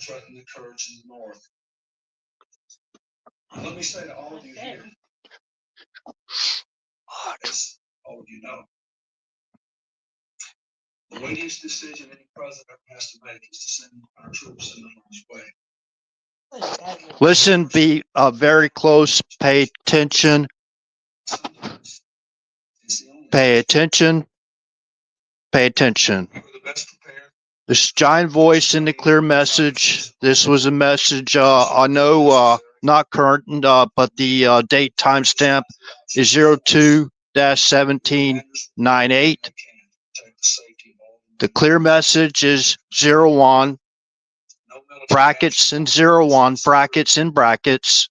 threaten the Kurds in the north. Let me say to all of you here, as all of you know, the weightiest decision any president has to make is to send our troops in the harm's way. Listen, be very close, pay attention, Sometimes it's the only pay attention, pay attention. we were the best prepared. This giant voice in the clear message. This was a message, I know, not current, but the date timestamp is 02-1798. The clear message is 01, brackets and 01, brackets in brackets.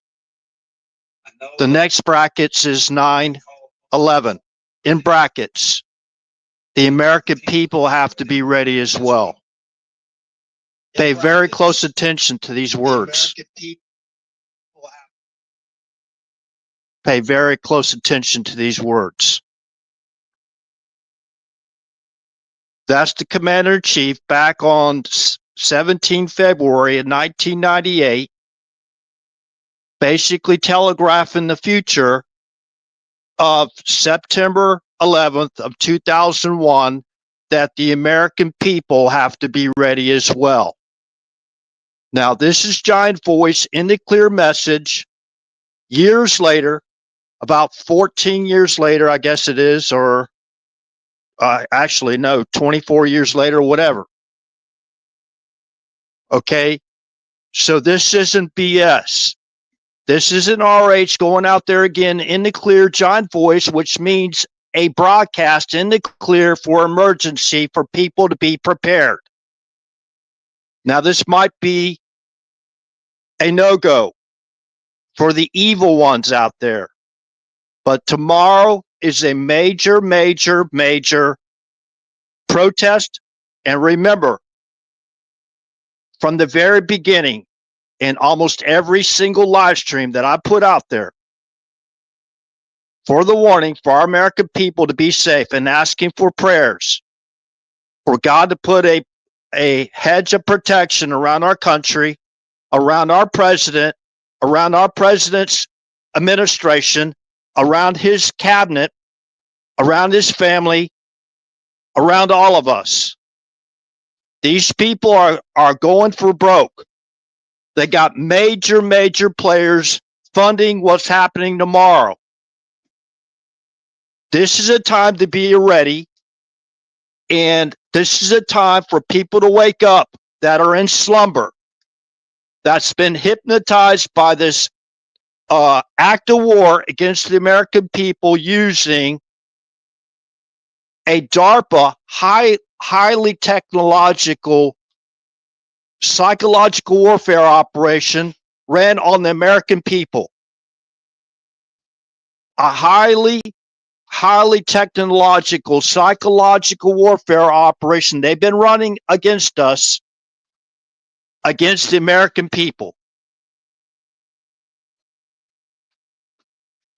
The next brackets is 911 in brackets. The American people have to be ready as well. Pay very close attention to these words. Pay very close attention to these words. That's the Commander-in-Chief back on 17 February of 1998, basically telegraphing the future of September 11th of 2001 that the American people have to be ready as well. Now, this is giant voice in the clear message. Years later, about 14 years later, I guess it is, or actually, no, 24 years later, whatever. Okay, so this isn't BS. This isn't RH going out there again in the clear giant voice, which means a broadcast in the clear for emergency for people to be prepared. Now, this might be a no-go for the evil ones out there, but tomorrow is a major, major, major protest. And remember, from the very beginning, in almost every single live stream that I put out there, for the warning for our American people to be safe and asking for prayers, for God to put a hedge of protection around our country, around our president, around our president's administration, around his cabinet, around his family, around all of us. These people are going for broke. They got major, major players funding what's happening tomorrow. This is a time to be ready, and this is a time for people to wake up that are in slumber, that's been hypnotized by this act of war against the American people using a DARPA highly technological psychological warfare operation ran on the American people. A highly technological psychological warfare operation they've been running against us, against the American people.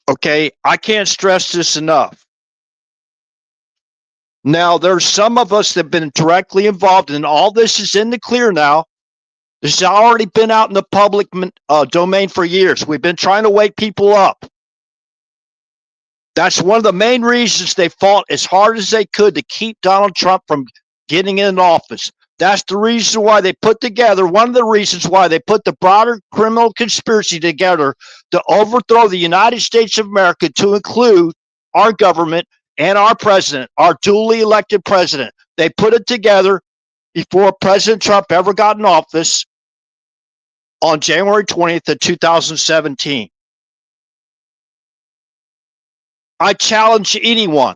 Okay, I can't stress this enough. Now, there's some of us that have been directly involved, and all this is in the clear now. This has already been out in the public domain for years. We've been trying to wake people up. That's one of the main reasons they fought as hard as they could to keep Donald Trump from getting in office. That's the reason why they put together, one of the reasons why they put the broader criminal conspiracy together to overthrow the United States of America, to include our government and our president, our duly elected president. They put it together before President Trump ever got in office on January 20th of 2017. I challenge anyone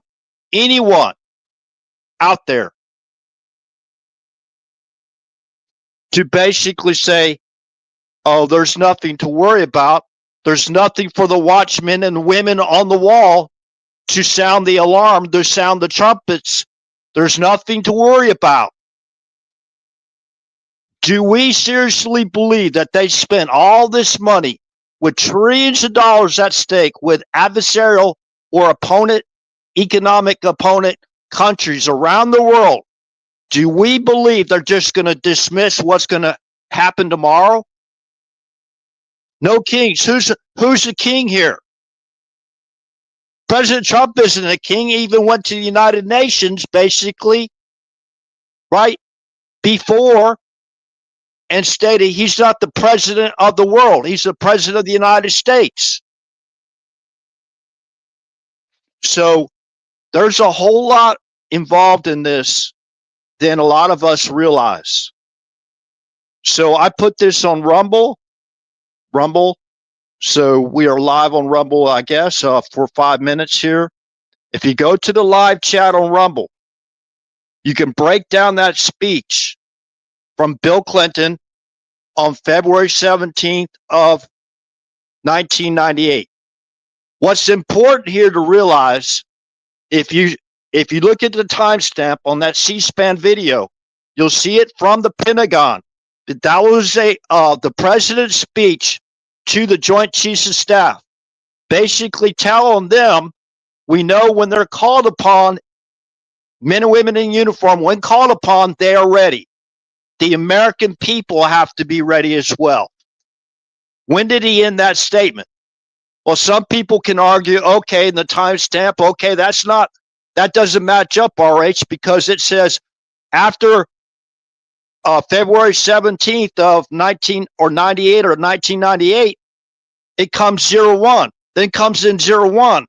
out there to basically say, oh, there's nothing to worry about. There's nothing for the watchmen and women on the wall to sound the alarm, to sound the trumpets. There's nothing to worry about. Do we seriously believe that they spent all this money with trillions of dollars at stake with adversarial or economic opponent countries around the world? Do we believe they're just going to dismiss what's going to happen tomorrow? No kings. Who's the king here? President Trump isn't a king. He even went to the United Nations, basically, right before, and stated he's not the president of the world. He's the president of the United States. So there's a whole lot involved in this than a lot of us realize. So I put this on Rumble. So we are live on Rumble, I guess, for 5 minutes here. If you go to the live chat on Rumble, you can break down that speech from Bill Clinton on February 17th of 1998. What's important here to realize, if you look at the timestamp on that C-SPAN video, you'll see it from the Pentagon. That was the president's speech to the Joint Chiefs of Staff, basically telling them, we know when they're called upon, men and women in uniform, when called upon, they are ready. The American people have to be ready as well. When did he end that statement? Well, some people can argue, okay, in the timestamp, okay, that doesn't match up, RH, because it says after February 17th of 1998 or 1998, it comes 01. Then comes in 01.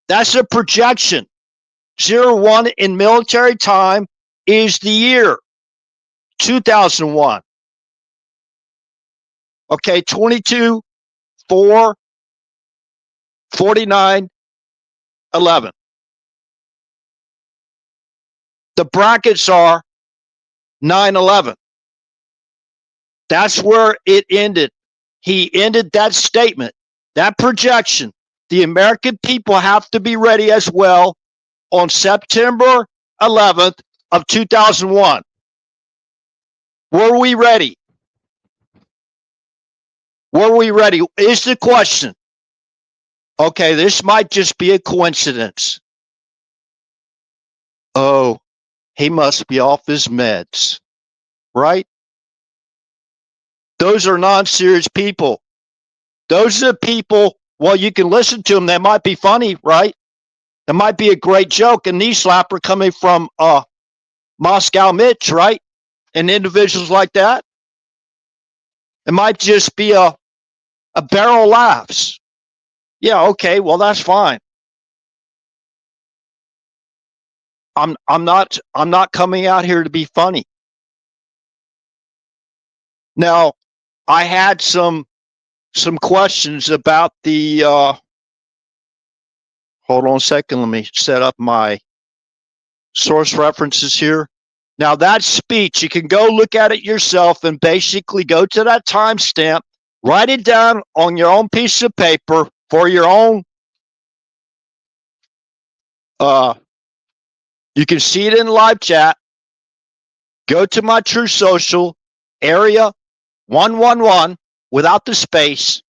That's a projection. 01 in military time is the year 2001. Okay, 22, 4, 49, 11. The brackets are 9/11. That's where it ended. He ended that statement, that projection. The American people have to be ready as well on September 11th of 2001. Were we ready? Were we ready? Is the question. Okay, this might just be a coincidence. Oh, he must be off his meds, right? Those are non-serious people. Those are the people, well, you can listen to them. They might be funny, right? It might be a great joke, a knee slapper coming from Moscow Mitch, right? And individuals like that. It might just be a barrel of laughs. Yeah, okay, well, that's fine. I'm not coming out here to be funny. Now, I had some questions about the hold on a second, let me set up my source references here. Now, that speech, you can go look at it yourself and basically go to that timestamp, write it down on your own piece of paper for your own you can see it in live chat. Go to my True Social, area 111 without the space.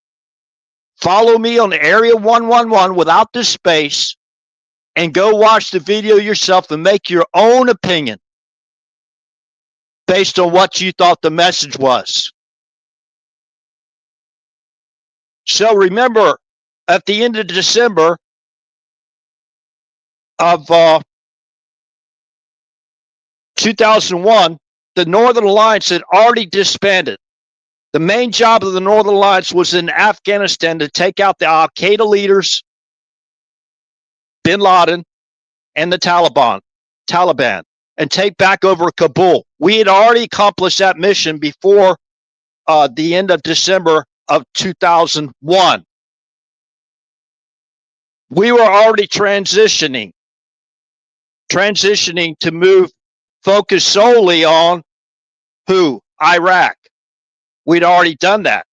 Follow me on area 111 without the space, and go watch the video yourself and make your own opinion based on what you thought the message was. So remember, at the end of December of 2001, the Northern Alliance had already disbanded. The main job of the Northern Alliance was in Afghanistan to take out the Al-Qaeda leaders, bin Laden, and the Taliban, and take back over Kabul. We had already accomplished that mission before the end of December of 2001. We were already transitioning to move focus solely on who? Iraq. We'd already done that.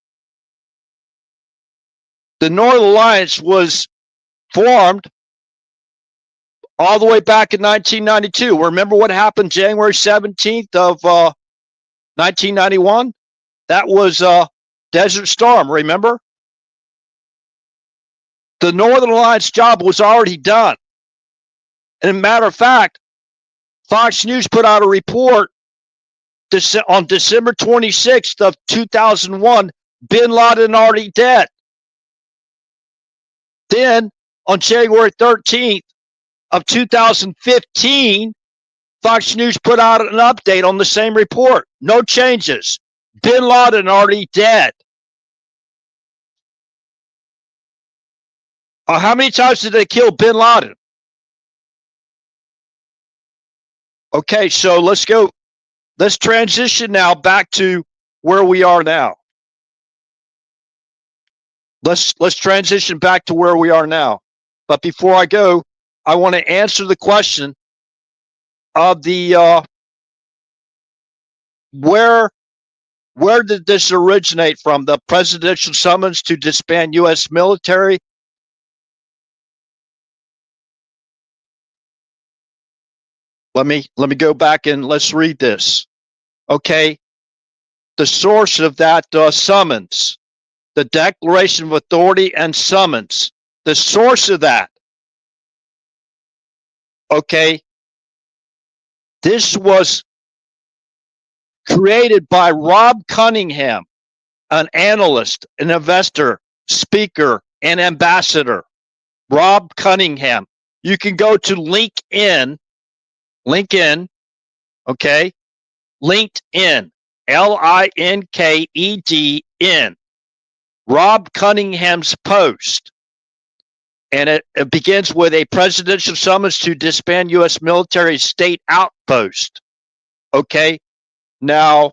The Northern Alliance was formed all the way back in 1992. Remember what happened January 17th of 1991? That was Desert Storm, remember? The Northern Alliance job was already done. And as a matter of fact, Fox News put out a report on December 26th of 2001, bin Laden already dead. Then on January 13th of 2015, Fox News put out an update on the same report. No changes. Bin Laden already dead. How many times did they kill bin Laden? Okay, so let's go. Let's transition now back to where we are now. Let's transition back to where we are now. But before I go, I want to answer the question of the where did this originate from? The presidential summons to disband U.S. military? Let me go back and let's read this. Okay, the source of that summons, the Declaration of Authority and Summons, the source of that. Okay, this was created by Rob Cunningham, an analyst, an investor, speaker, and ambassador. Rob Cunningham. You can go to LinkedIn, okay? LinkedIn, LINKEDN. Rob Cunningham's post. And it begins with a presidential summons to disband U.S. military state outpost. Okay? Now,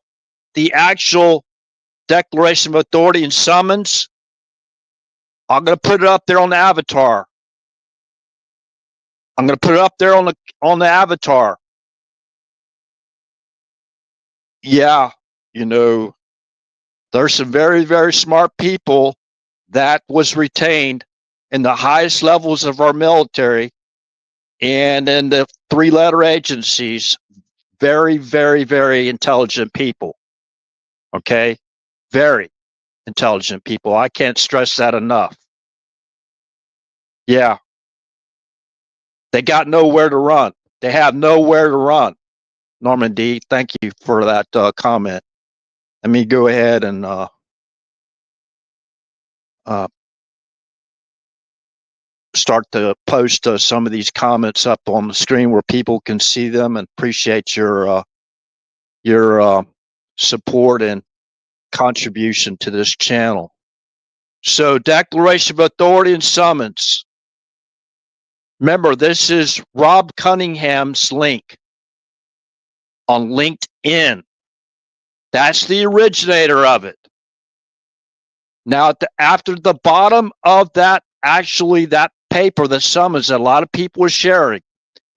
the actual Declaration of Authority and Summons, I'm going to put it up there on the avatar. I'm going to put it up there on the avatar. Yeah, you know, there's some very, very smart people that was retained in the highest levels of our military and in the three-letter agencies. Very, very, very intelligent people. Okay? Very intelligent people. I can't stress that enough. Yeah. They got nowhere to run. They have nowhere to run. Norman D., thank you for that comment. Let me go ahead and start to post some of these comments up on the screen where people can see them, and appreciate your support and contribution to this channel. So, Declaration of Authority and Summons. Remember, this is Rob Cunningham's link on LinkedIn. That's the originator of it. Now, after the bottom of that, actually that paper, the summons that a lot of people are sharing,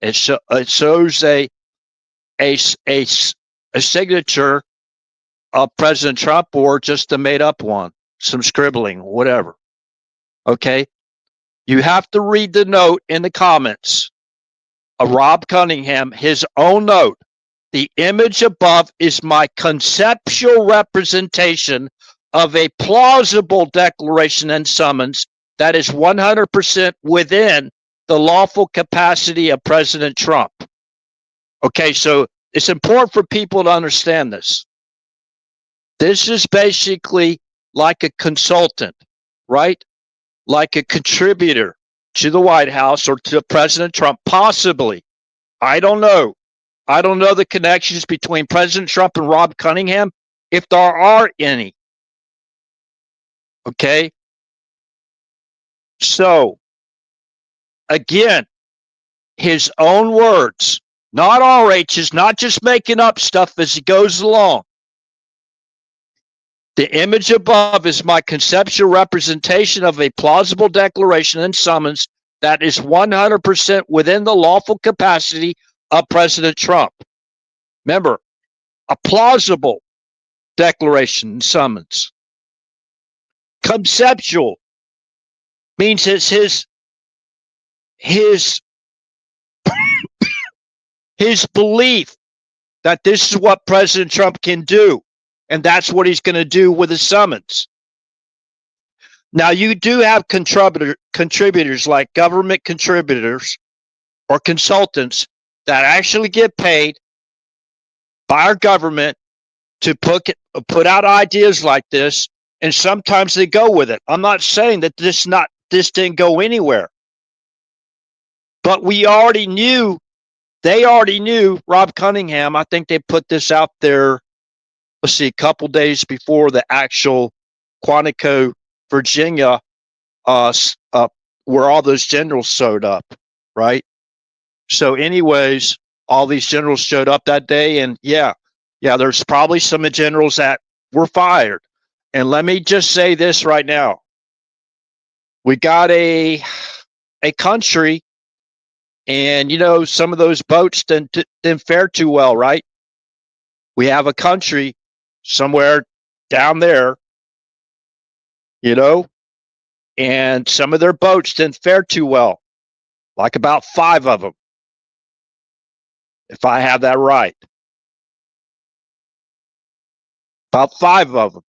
it shows a signature of President Trump or just a made up one, some scribbling, whatever. Okay. You have to read the note in the comments of Rob Cunningham, his own note. The image above is my conceptual representation of a plausible declaration and summons that is 100% within the lawful capacity of President Trump. Okay, so it's important for people to understand this. This is basically like a consultant, right? Like a contributor to the White House or to President Trump, possibly. I don't know. I don't know the connections between President Trump and Rob Cunningham, if there are any. Okay? So, again, his own words, not RH's, not just making up stuff as he goes along. The image above is my conceptual representation of a plausible declaration and summons that is 100% within the lawful capacity of President Trump. Remember, a plausible declaration and summons. Conceptual means it's his belief that this is what President Trump can do. And that's what he's going to do with the summons. Now, you do have contributors like government contributors or consultants that actually get paid by our government to put out ideas like this, and sometimes they go with it. I'm not saying that this didn't go anywhere, but we already knew. They already knew. Rob Cunningham, I think they put this out there. Let's see, a couple days before the actual Quantico, Virginia, where all those generals showed up, right? So, anyways, all these generals showed up that day, and yeah, there's probably some generals that were fired. And let me just say this right now: we got a country, and some of those boats didn't fare too well, right? We have a country somewhere down there, and some of their boats didn't fare too well, like about 5 of them, if I have that right. About 5 of them.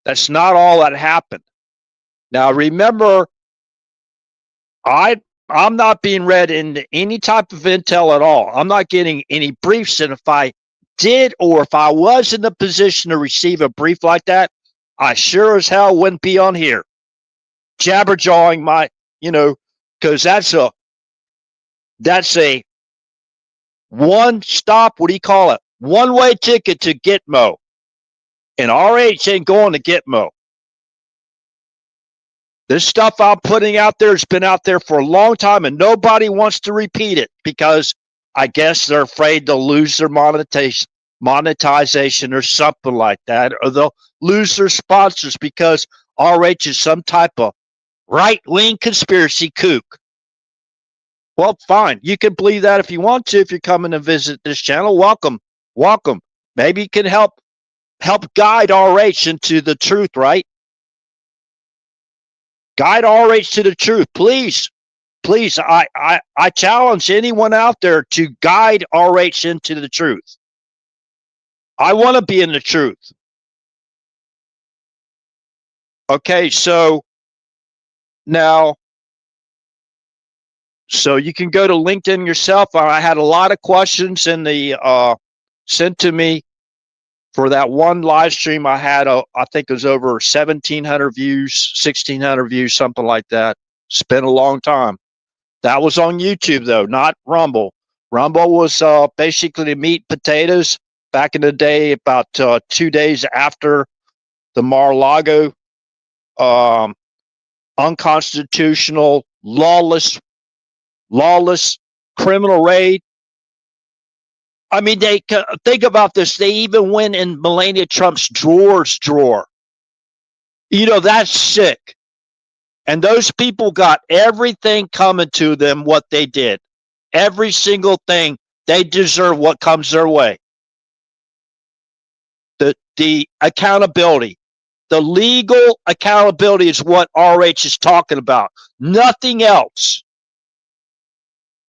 That's not all that happened. Now, remember, I'm not being read into any type of intel at all. I'm not getting any briefs, and if I did, or if I was in the position to receive a brief like that, I sure as hell wouldn't be on here jabberjawing my, because that's a one stop, what do you call it? One-way ticket to Gitmo. And RH ain't going to Gitmo. This stuff I'm putting out there has been out there for a long time, and nobody wants to repeat it because I guess they're afraid they'll lose their monetization or something like that, or they'll lose their sponsors because RH is some type of right-wing conspiracy kook. Well, fine. You can believe that if you want to. If you're coming to visit this channel, welcome. Maybe you can help guide RH into the truth, right? Guide RH to the truth, please. I challenge anyone out there to guide RH into the truth. I want to be in the truth. Okay, so now, so you can go to LinkedIn yourself. I had a lot of questions in the sent to me for that one live stream. I had, I think it was over 1,700 views, 1,600 views, something like that. It's been a long time. That was on YouTube, though, not Rumble. Rumble was basically the meat and potatoes back in the day, about 2 days after the Mar-a-Lago unconstitutional, lawless criminal raid. I mean, they think about this. They even went in Melania Trump's drawer. That's sick. And those people got everything coming to them, what they did. Every single thing. They deserve what comes their way. The accountability. The legal accountability is what RH is talking about. Nothing else.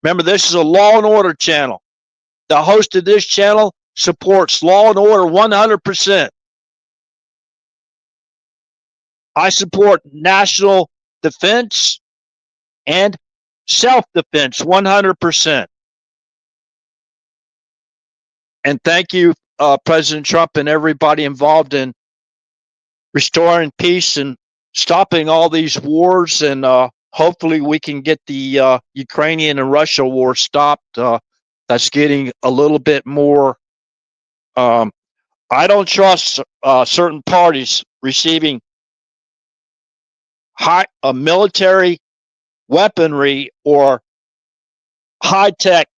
Remember, this is a law and order channel. The host of this channel supports law and order 100%. I support national defense and self-defense 100%. And thank you, President Trump, and everybody involved in restoring peace and stopping all these wars. And hopefully we can get the Ukrainian and Russia war stopped. That's getting a little bit more. I don't trust certain parties receiving high military weaponry or high-tech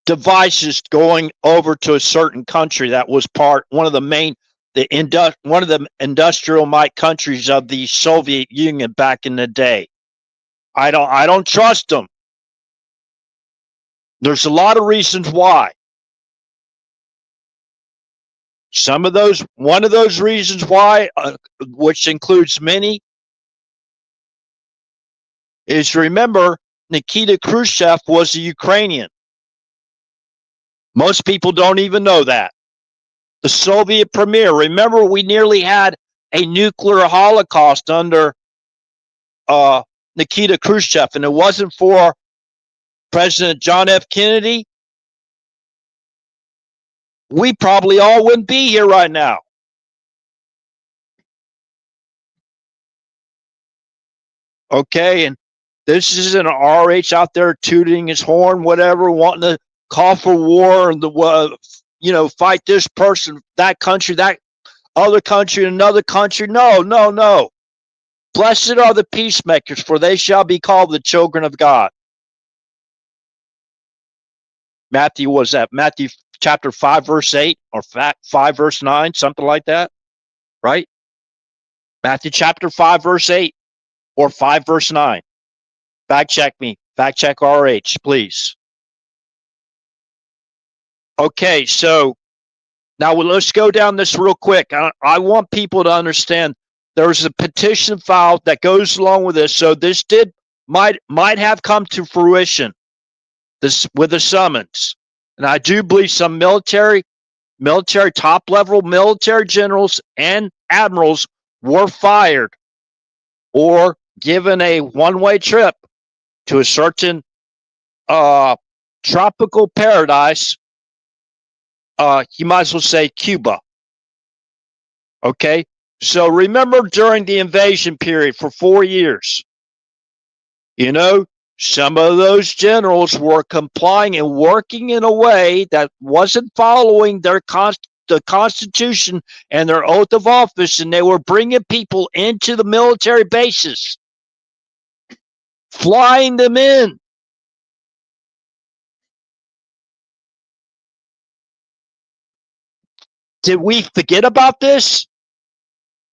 devices going over to a certain country that was one of the industrial might countries of the Soviet Union back in the day. I don't trust them. There's a lot of reasons why. One of those reasons why, which includes many, is, remember, Nikita Khrushchev was a Ukrainian. Most people don't even know that. The Soviet premier, remember, we nearly had a nuclear holocaust under Nikita Khrushchev, and it wasn't for President John F. Kennedy. we probably all wouldn't be here right now. Okay, and this is an RH out there tooting his horn, whatever, wanting to call for war and fight this person, that country, that other country, another country. No, no, no. Blessed are the peacemakers, for they shall be called the children of God. Matthew, was that Matthew chapter 5, verse 8 or 5, verse 9, something like that, right? Matthew chapter 5, verse 8 or 5, verse 9. Fact check me. Fact check RH, please. Okay, so now let's go down this real quick. I want people to understand there's a petition filed that goes along with this. So this might have come to fruition, this with a summons. And I do believe some military top level military generals and admirals were fired or given a one-way trip to a certain tropical paradise. You might as well say Cuba. Okay, so remember during the invasion period for 4 years, some of those generals were complying and working in a way that wasn't following the Constitution and their oath of office, and they were bringing people into the military bases, flying them in. Did we forget about this?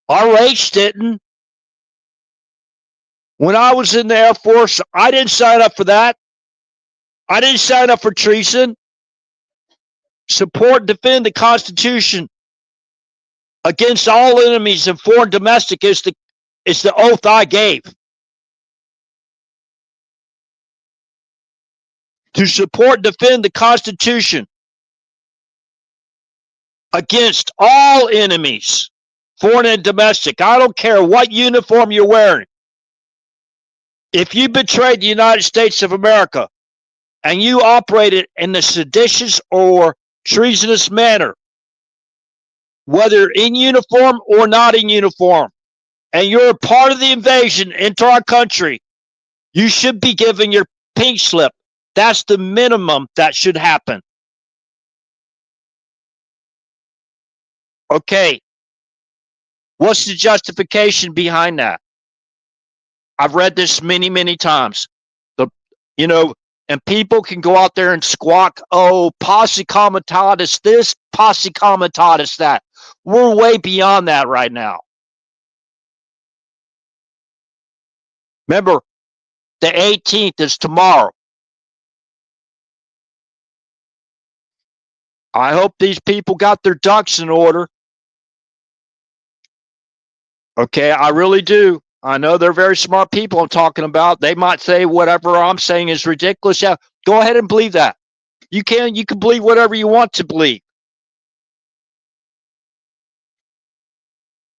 RH didn't. When I was in the Air Force, I didn't sign up for that. I didn't sign up for treason. Support and defend the Constitution against all enemies and foreign domestic is the oath I gave. To support and defend the Constitution against all enemies, foreign and domestic. I don't care what uniform you're wearing. If you betrayed the United States of America and you operated in a seditious or treasonous manner, whether in uniform or not in uniform, and you're a part of the invasion into our country, you should be given your pink slip. That's the minimum that should happen. Okay. What's the justification behind that? I've read this many, many times. And people can go out there and squawk, oh, posse comitatus this, posse comitatus that. We're way beyond that right now. Remember, the 18th is tomorrow. I hope these people got their ducks in order. Okay, I really do. I know they're very smart people I'm talking about. They might say whatever I'm saying is ridiculous. Yeah, go ahead and believe that. You can believe whatever you want to believe.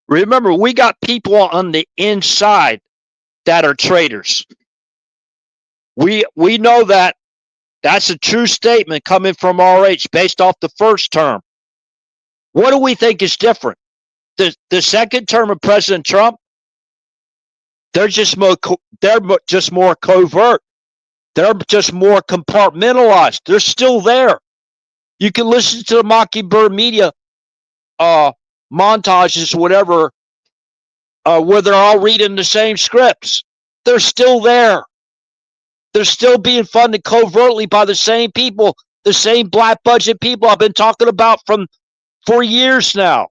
Remember, we got people on the inside that are traitors. We know that. That's a true statement coming from RH based off the first term. What do we think is different? The second term of President Trump, they're just more covert. They're just more compartmentalized. They're still there. You can listen to the Mockingbird media montages, whatever, where they're all reading the same scripts. They're still there. They're still being funded covertly by the same people, the same black budget people I've been talking about for years now.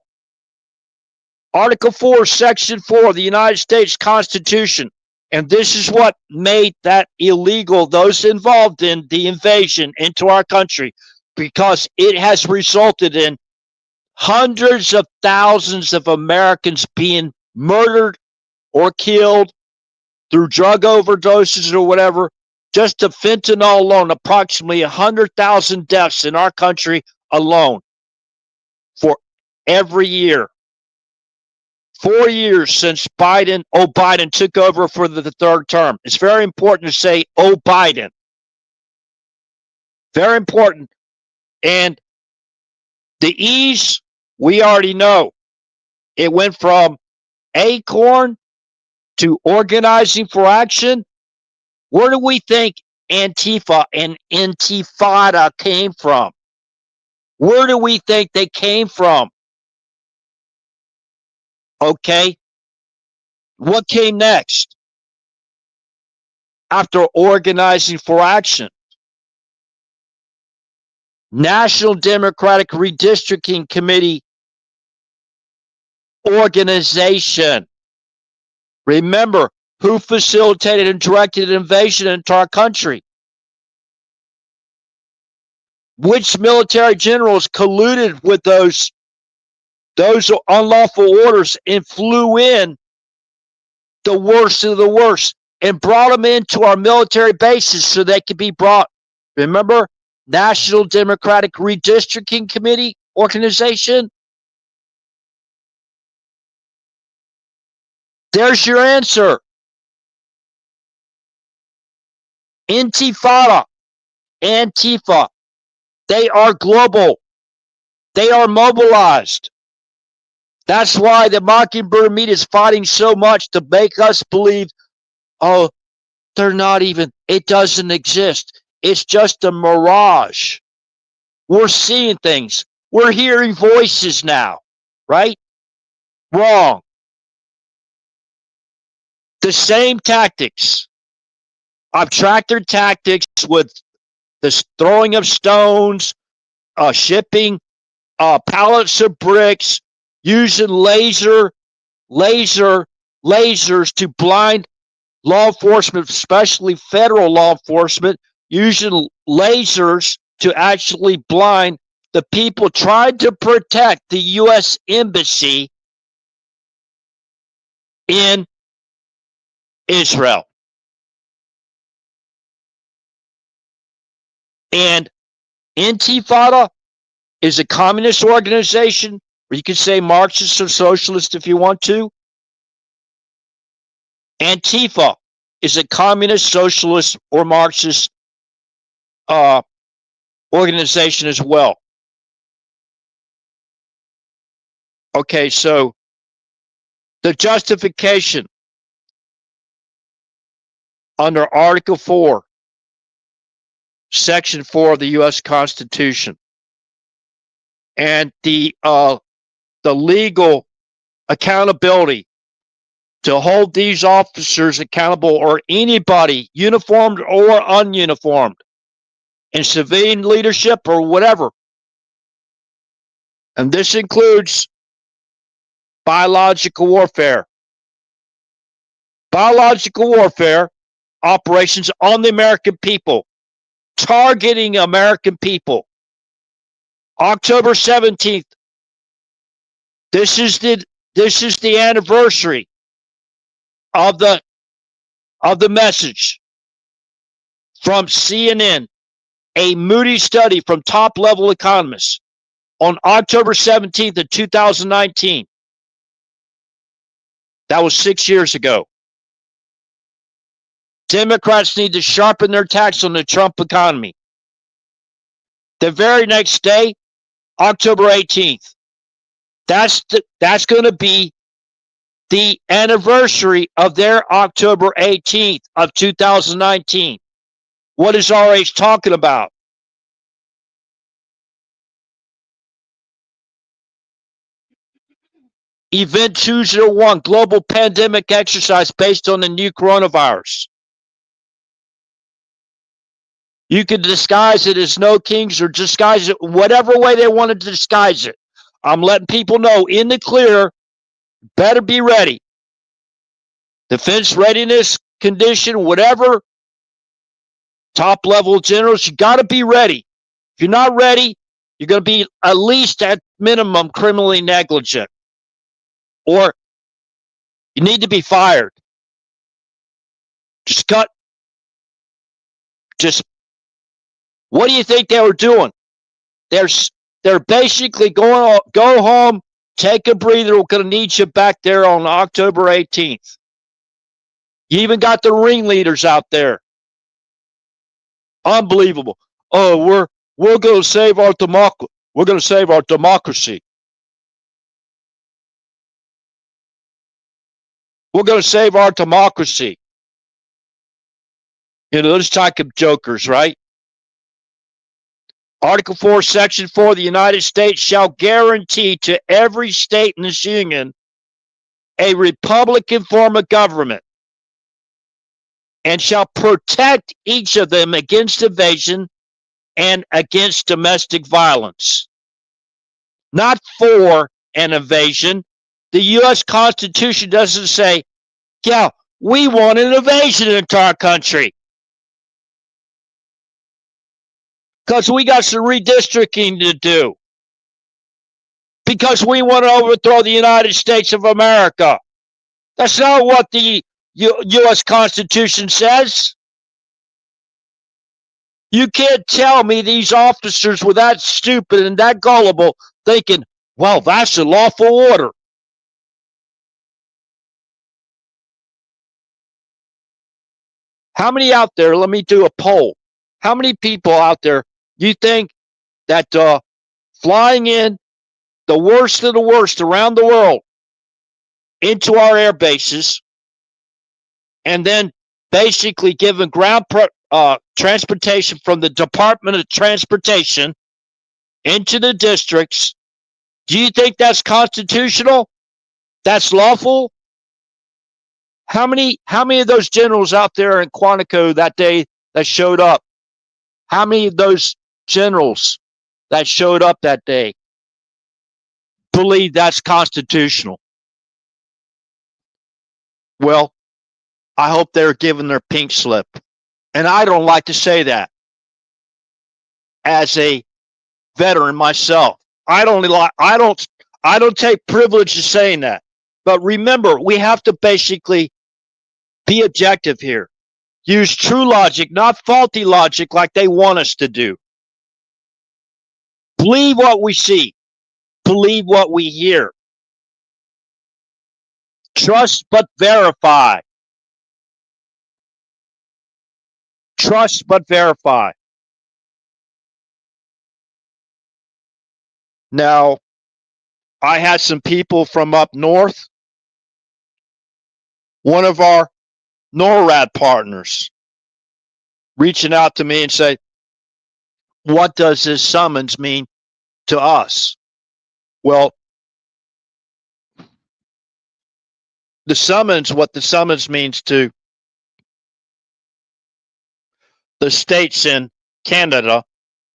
Article 4, Section 4 of the United States Constitution. And this is what made that illegal, those involved in the invasion into our country, because it has resulted in hundreds of thousands of Americans being murdered or killed through drug overdoses or whatever. Just to fentanyl alone, approximately 100,000 deaths in our country alone for every year. 4 years since Biden took over for the third term. It's very important to say, Biden. Very important. And The E's, we already know. It went from ACORN to Organizing for Action. Where do we think Antifa and Intifada came from? Where do we think they came from? Okay. What came next after Organizing for Action? National Democratic Redistricting Committee organization. Remember who facilitated and directed an invasion into our country? Which military generals colluded with those unlawful orders and flew in the worst of the worst and brought them into our military bases so they could be brought? Remember, National Democratic Redistricting Committee organization? There's your answer. Intifada, Antifa, they are global. They are mobilized. That's why the Mockingbird media is fighting so much to make us believe, oh, they're not even, it doesn't exist. It's just a mirage. We're seeing things. We're hearing voices now, right? Wrong. The same tactics. Tractor tactics with the throwing of stones, shipping pallets of bricks, using lasers to blind law enforcement, especially federal law enforcement, using lasers to actually blind the people trying to protect the U.S. Embassy in Israel. And Intifada is a communist organization, or you could say Marxist or socialist if you want to. Antifa is a communist, socialist, or Marxist organization as well. Okay, so the justification under Article 4, Section 4 of the U.S. Constitution, and the legal accountability to hold these officers accountable, or anybody, uniformed or ununiformed, in civilian leadership or whatever. And this includes biological warfare. Biological warfare operations on the American people, targeting American people. October 17th. This is the anniversary of the message from CNN, a Moody study from top-level economists on October 17th of 2019. That was 6 years ago. Democrats need to sharpen their tax on the Trump economy. The very next day, October 18th, that's going to be the anniversary of their October 18th of 2019. What is RH talking about? Event 201, global pandemic exercise based on the new coronavirus. You could disguise it as no kings or disguise it whatever way they want to disguise it. I'm letting people know in the clear, better be ready. Defense readiness condition, whatever, top level generals, you got to be ready. If you're not ready, you're going to be at least at minimum criminally negligent, or you need to be fired. What do you think they were doing? They're basically go home, take a breather. We're going to need you back there on October 18th. You even got the ringleaders out there. Unbelievable. Oh, we're going to save our democracy. We're going to save our democracy. We're going to save our democracy. You know, those type of jokers, right? Article 4, Section 4, the United States shall guarantee to every state in this union a republican form of government and shall protect each of them against invasion and against domestic violence. Not for an invasion. The U.S. Constitution doesn't say, yeah, we want an invasion into our country. Because we got some redistricting to do. Because we want to overthrow the United States of America. That's not what the U.S. Constitution says. You can't tell me these officers were that stupid and that gullible thinking, well, that's a lawful order. How many out there, let me do a poll. How many people out there you think that flying in the worst of the worst around the world into our air bases and then basically giving ground transportation from the Department of Transportation into the districts, do you think that's constitutional? That's lawful? How many of those generals out there in Quantico that day that showed up? How many of those generals that showed up that day believe that's constitutional? Well, I hope they're given their pink slip. And I don't like to say that as a veteran myself. I don't take privilege in saying that. But remember, we have to basically be objective here. Use true logic, not faulty logic like they want us to do. Believe what we see. Believe what we hear. Trust but verify. Trust but verify. Now, I had some people from up north. One of our NORAD partners reaching out to me and say, what does this summons mean to us? Well, what the summons means to the states in Canada,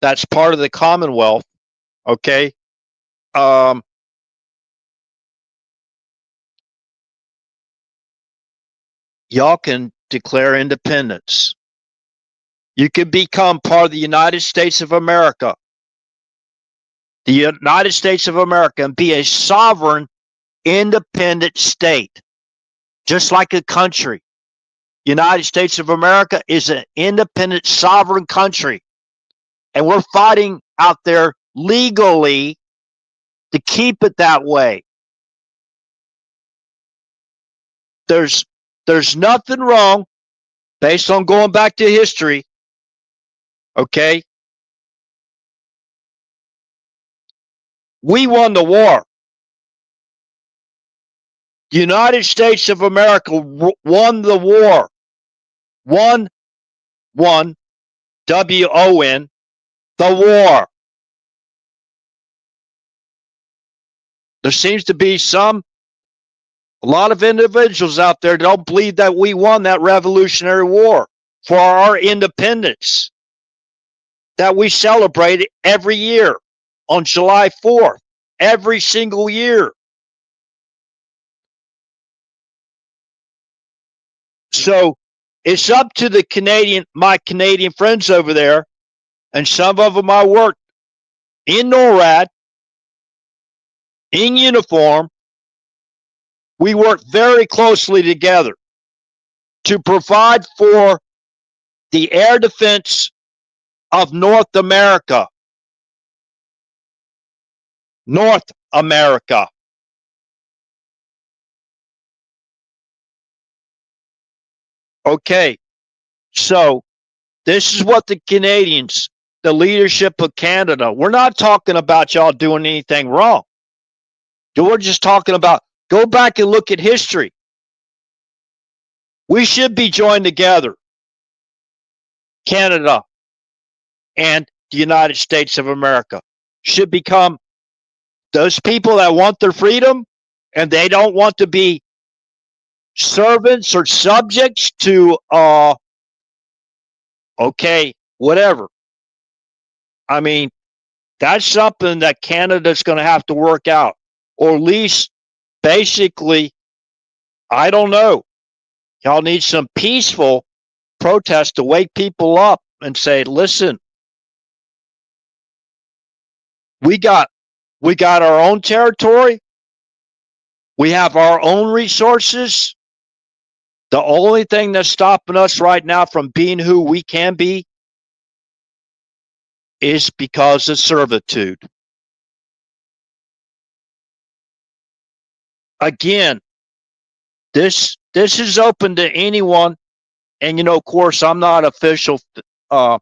that's part of the Commonwealth, okay? Y'all can declare independence. You can become part of the United States of America. The United States of America, and be a sovereign, independent state, just like a country. United States of America is an independent, sovereign country. And we're fighting out there legally to keep it that way. There's nothing wrong, based on going back to history, okay? We won the war. The United States of America won the war. Won, W-O-N, the war. There seems to be a lot of individuals out there that don't believe that we won that Revolutionary War for our independence that we celebrate every year on July 4th, every single year. So it's up to my Canadian friends over there, and some of them I worked in NORAD, in uniform. We work very closely together to provide for the air defense of North America. North America. Okay, so this is what the Canadians, the leadership of Canada. We're not talking about y'all doing anything wrong. We're just talking about, go back and look at history. We should be joined together, Canada and the United States of America should become those people that want their freedom and they don't want to be servants or subjects to okay, whatever. I mean, that's something that Canada's going to have to work out, or at least basically, I don't know. Y'all need some peaceful protest to wake people up and say, listen, we got our own territory. We have our own resources. The only thing that's stopping us right now from being who we can be is because of servitude. Again, this is open to anyone. And, of course, I'm not official. I'm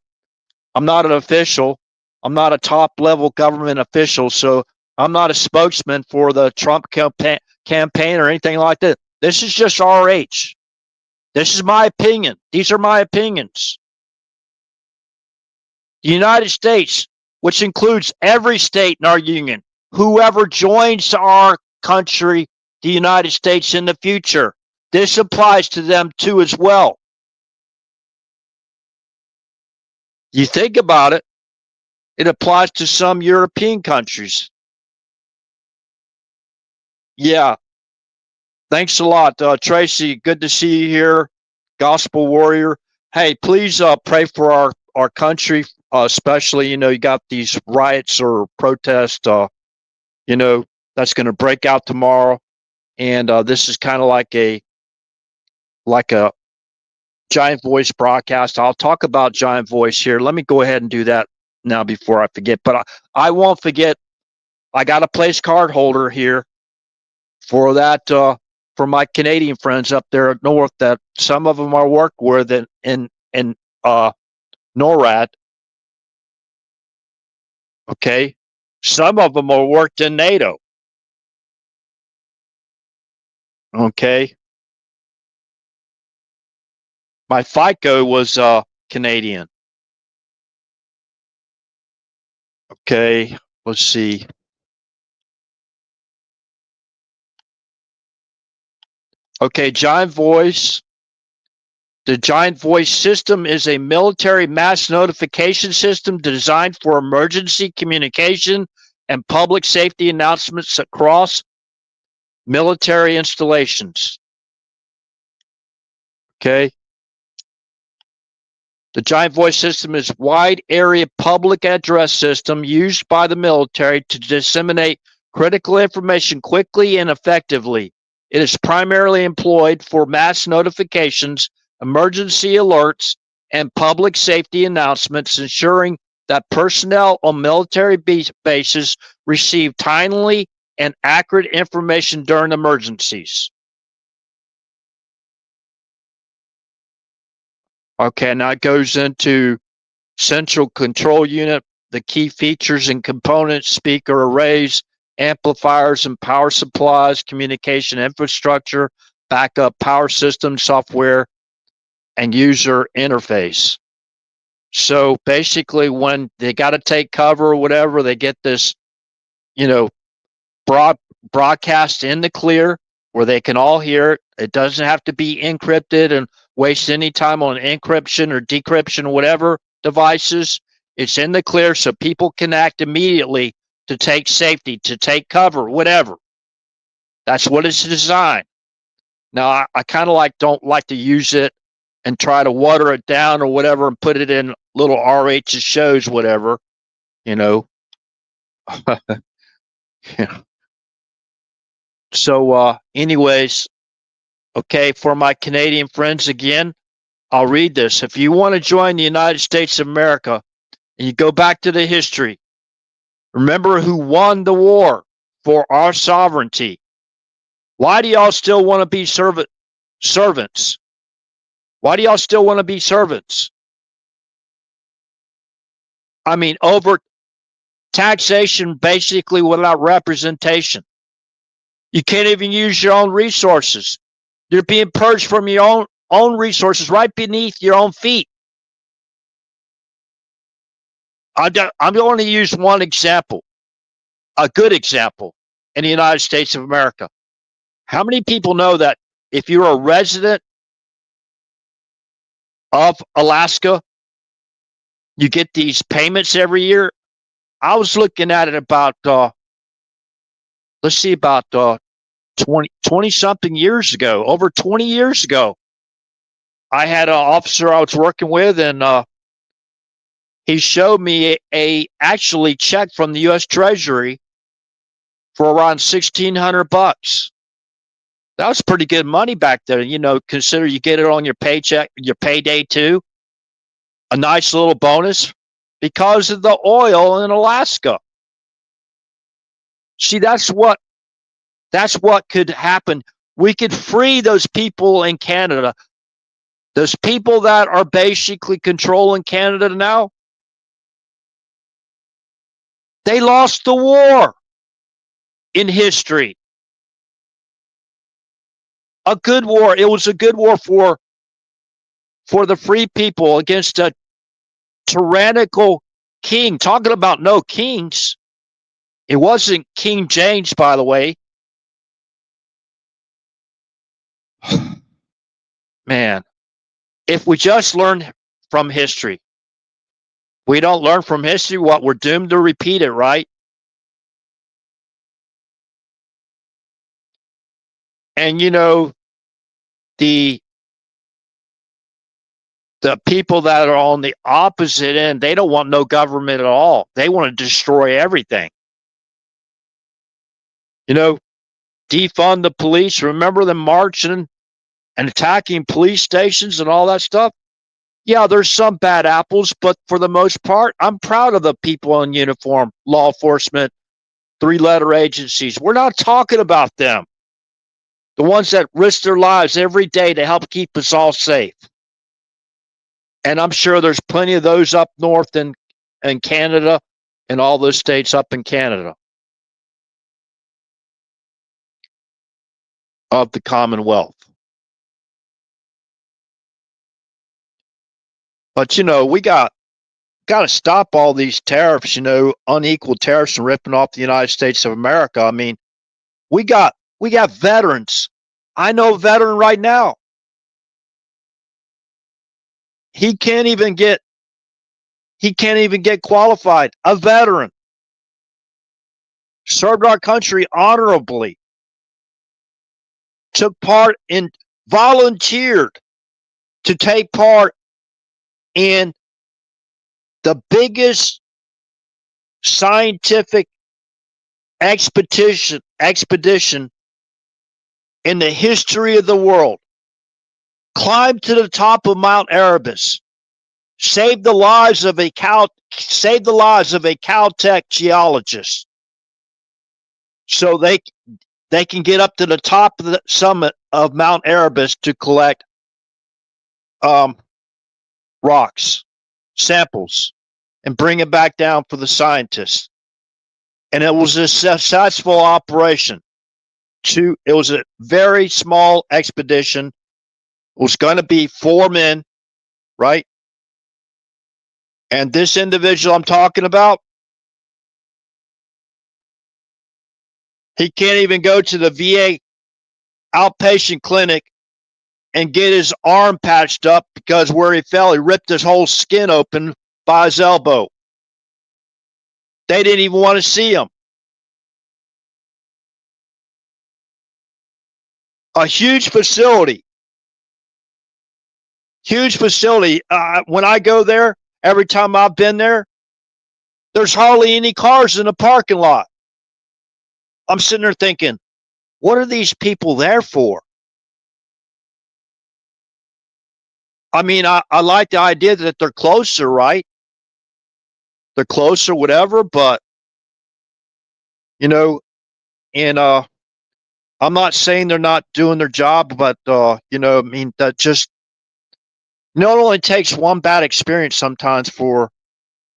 not an official. I'm not a top level government official. So I'm not a spokesman for the Trump campaign or anything like that. This is just RH. This is my opinion. These are my opinions. The United States, which includes every state in our union, whoever joins our country, the United States in the future, this applies to them too as well. You think about it, it applies to some European countries. Yeah. Thanks a lot, Tracy. Good to see you here, Gospel Warrior. Hey, please pray for our country, especially, you got these riots or protests, that's going to break out tomorrow. And this is kind of like a Giant Voice broadcast. I'll talk about Giant Voice here. Let me go ahead and do that now before I forget. But I won't forget. I got a place card holder here for that, for my Canadian friends up there north, that some of them I work with in NORAD. Okay. Some of them are worked in NATO. Okay. My FICO was Canadian. Okay. Let's see. Okay. Giant Voice. The Giant Voice system is a military mass notification system designed for emergency communication and public safety announcements across military installations. Okay. The Giant Voice system is a wide area public address system used by the military to disseminate critical information quickly and effectively. It is primarily employed for mass notifications, emergency alerts, and public safety announcements, ensuring that personnel on military bases receive timely and accurate information during emergencies. Okay, now it goes into central control unit, the key features and components, speaker arrays, amplifiers and power supplies, communication infrastructure, backup power system, software, and user interface. So basically, when they got to take cover or whatever, they get this, broadcast in the clear where they can all hear it. It doesn't have to be encrypted and waste any time on encryption or decryption or whatever devices. It's in the clear so people can act immediately to take safety, to take cover, whatever. That's what it's designed. Now, I kind of don't like to use it and try to water it down or whatever and put it in little RH's shows, whatever, Yeah. So, anyways, okay, for my Canadian friends again, I'll read this. If you want to join the United States of America and you go back to the history, remember who won the war for our sovereignty. Why do y'all still want to be servants? Why do y'all still want to be servants? I mean, over taxation basically without representation. You can't even use your own resources. You're being purged from your own resources right beneath your own feet. I'm going to use one example, a good example in the United States of America. How many people know that if you're a resident of Alaska, you get these payments every year? I was looking at it about, let's see, about 20 something years ago, over 20 years ago. I had an officer I was working with, and he showed me a actually check from the U.S. Treasury for around $1,600. That was pretty good money back then. You know, consider you get it on your paycheck, your payday too. A nice little bonus because of the oil in Alaska. See, that's what could happen. We could free those people in Canada. Those people that are basically controlling Canada now, they lost the war in history. A good war. It was a good war for the free people against a tyrannical king. Talking about no kings. It wasn't King James, by the way. Man, if we just learn from history, we don't learn from history, what we're doomed to repeat it, right? And you know, the people that are on the opposite end, they don't want no government at all. They want to destroy everything. You know, defund the police. Remember them marching and attacking police stations and all that stuff? Yeah, there's some bad apples, but for the most part, I'm proud of the people in uniform, law enforcement, three-letter agencies. We're not talking about them. The ones that risk their lives every day to help keep us all safe. And I'm sure there's plenty of those up north in Canada and all those states up in Canada of the Commonwealth. But, you know, we got to stop all these tariffs, you know, unequal tariffs and ripping off the United States of America. I mean, we got veterans. I know a veteran right now. He can't even get qualified. A veteran served our country honorably, took part in, volunteered to take part in the biggest scientific expedition in the history of the world. Climbed to the top of Mount Erebus, saved the lives of a Caltech geologist, so they can get up to the top of the summit of Mount Erebus to collect rocks, samples, and bring it back down for the scientists. And it was a successful operation. It was a very small expedition. It was going to be 4 men, right? And this individual I'm talking about, he can't even go to the VA outpatient clinic and get his arm patched up because where he fell, he ripped his whole skin open by his elbow. They didn't even want to see him. A huge facility. When I go there, every time I've been there, there's hardly any cars in the parking lot. I'm sitting there thinking, what are these people there for? I mean, I like the idea that they're closer, right? They're closer, whatever, but, you know, and I'm not saying they're not doing their job, but, you know, I mean, that just, you know, it only takes one bad experience sometimes for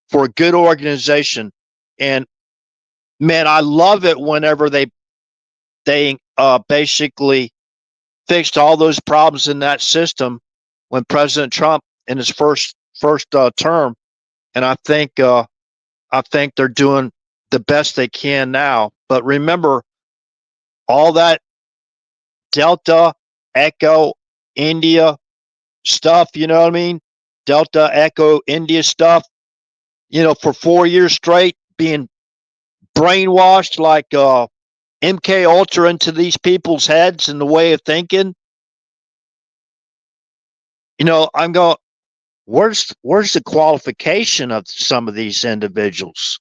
for a good organization. And man, I love it whenever they basically fixed all those problems in that system when President Trump in his first term. And I think they're doing the best they can now. But remember, all that Delta, Echo, India stuff, you know what I mean? Delta, Echo, India stuff, for 4 years straight being brainwashed like MK Ultra into these people's heads and the way of thinking. I'm going, where's the qualification of some of these individuals?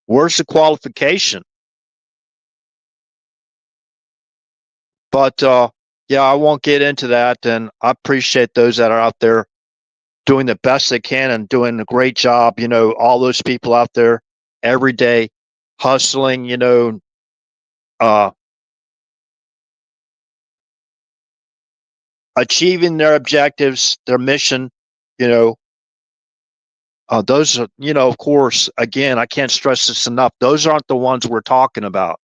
Where's the qualification? But yeah, I won't get into that. And I appreciate those that are out there doing the best they can and doing a great job. All those people out there every day hustling, achieving their objectives, their mission, those are, of course, again, I can't stress this enough. Those aren't the ones we're talking about.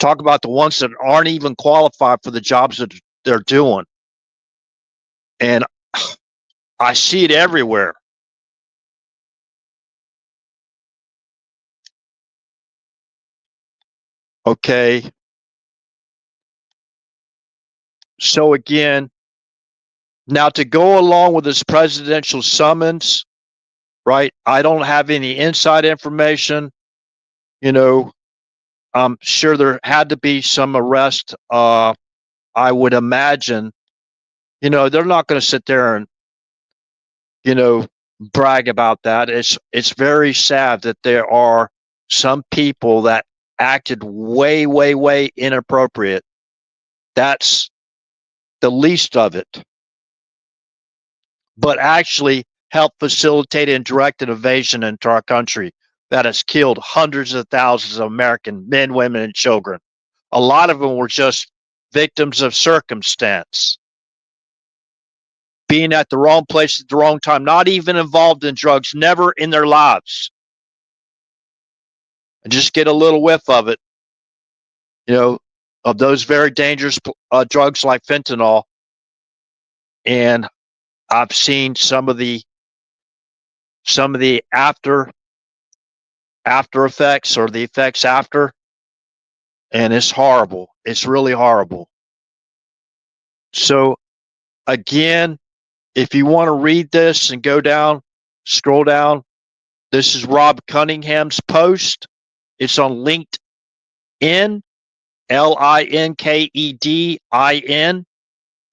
Talk about the ones that aren't even qualified for the jobs that they're doing. And I see it everywhere. Okay. So again, now to go along with this presidential summons, right? I don't have any inside information. I'm sure there had to be some arrest. I would imagine, they're not going to sit there and, brag about that. It's very sad that there are some people that acted way, way, way inappropriate. That's the least of it. But actually helped facilitate and direct an invasion into our country that has killed hundreds of thousands of American men, women, and children. A lot of them were just victims of circumstance. Being at the wrong place at the wrong time, not even involved in drugs, never in their lives. And just get a little whiff of it, of those very dangerous drugs like fentanyl. And I've seen some of the after effects or the effects after, and it's horrible. It's really horrible. So again, if you want to read this and go down, scroll down, this is Rob Cunningham's post. It's on LinkedIn, LinkedIn.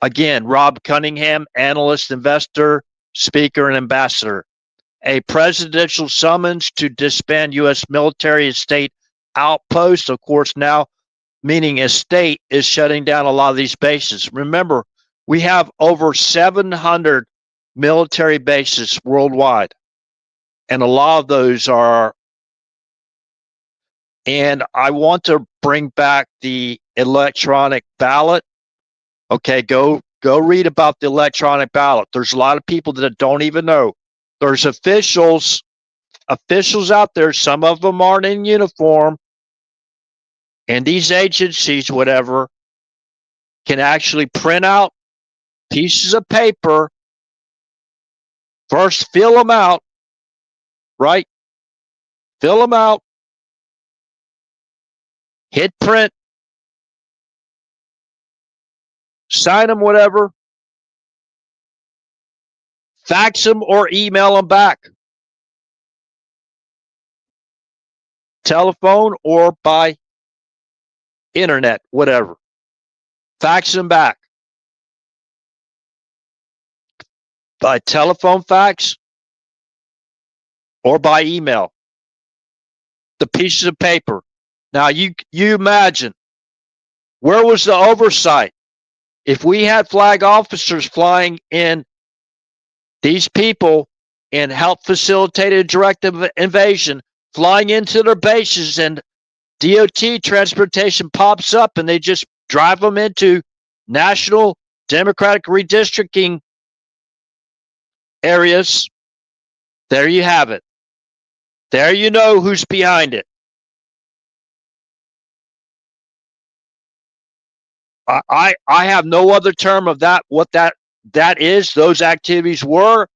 Again, Rob Cunningham, analyst, investor, speaker, and ambassador. A presidential summons to disband U.S. military and state outposts. Of course, now meaning a state is shutting down a lot of these bases. Remember, we have over 700 military bases worldwide, and a lot of those are. And I want to bring back the electronic ballot. Okay, go read about the electronic ballot. There's a lot of people that don't even know. There's officials out there. Some of them aren't in uniform. And these agencies, whatever, can actually print out pieces of paper. First, fill them out, right? Fill them out. Hit print. Sign them, whatever. Fax them or email them back. Telephone or by internet, whatever. Fax them back. By telephone fax or by email. The pieces of paper. Now you imagine, where was the oversight? If we had flag officers flying in these people and help facilitate a direct invasion, flying into their bases, and DOT transportation pops up and they just drive them into national Democratic redistricting areas. There you have it. There you know who's behind it. I have no other term of that, what that is, those activities were,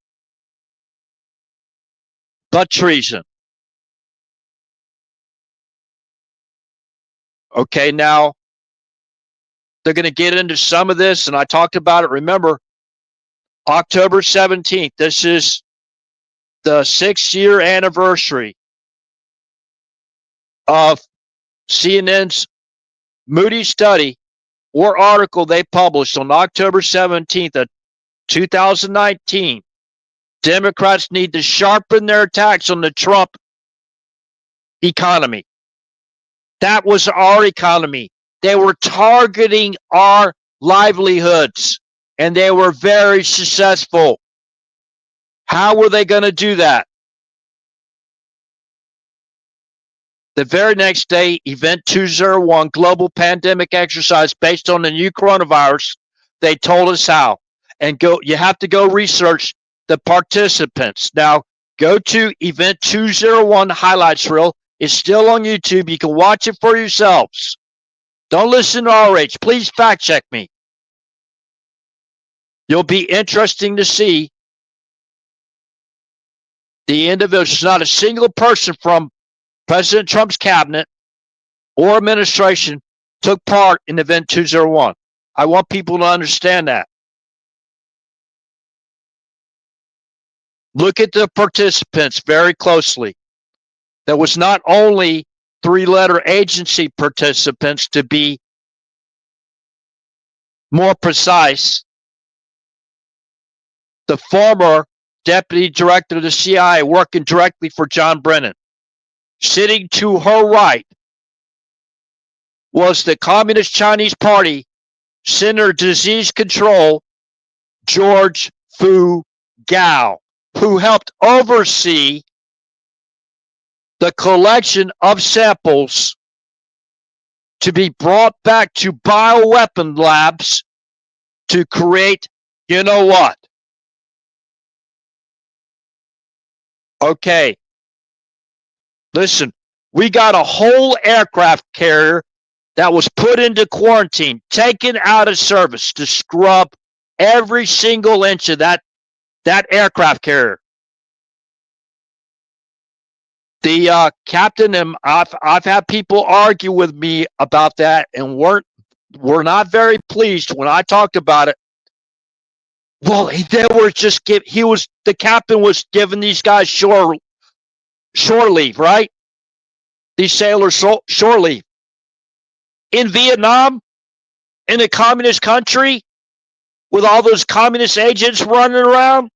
but treason. Okay, now they're going to get into some of this, and I talked about it. Remember, October 17th, this is the 6-year anniversary of CNN's Moody study or article they published on October 17th of 2019. Democrats need to sharpen their attacks on the Trump economy. That was our economy. They were targeting our livelihoods, and they were very successful. How were they going to do that? The very next day, Event 201, global pandemic exercise based on the new coronavirus, they told us how. And you have to go research the participants. Now, go to Event 201 highlights reel. It's still on YouTube. You can watch it for yourselves. Don't listen to RH. Please fact check me. You'll be interesting to see the individuals. Not a single person from President Trump's cabinet or administration took part in Event 201. I want people to understand that. Look at the participants very closely. There was not only 3-letter agency participants, to be more precise. The former deputy director of the CIA working directly for John Brennan. Sitting to her right was the Communist Chinese Party Center of Disease Control, George Fu Gao, who helped oversee the collection of samples to be brought back to bioweapon labs to create, you know what? Okay. Listen, we got a whole aircraft carrier that was put into quarantine, taken out of service to scrub every single inch of that aircraft carrier. The captain, and I've had people argue with me about that, and were not very pleased when I talked about it. Well, the captain was giving these guys shore leave, right? These sailors shore leave. In Vietnam, in a communist country, with all those communist agents running around,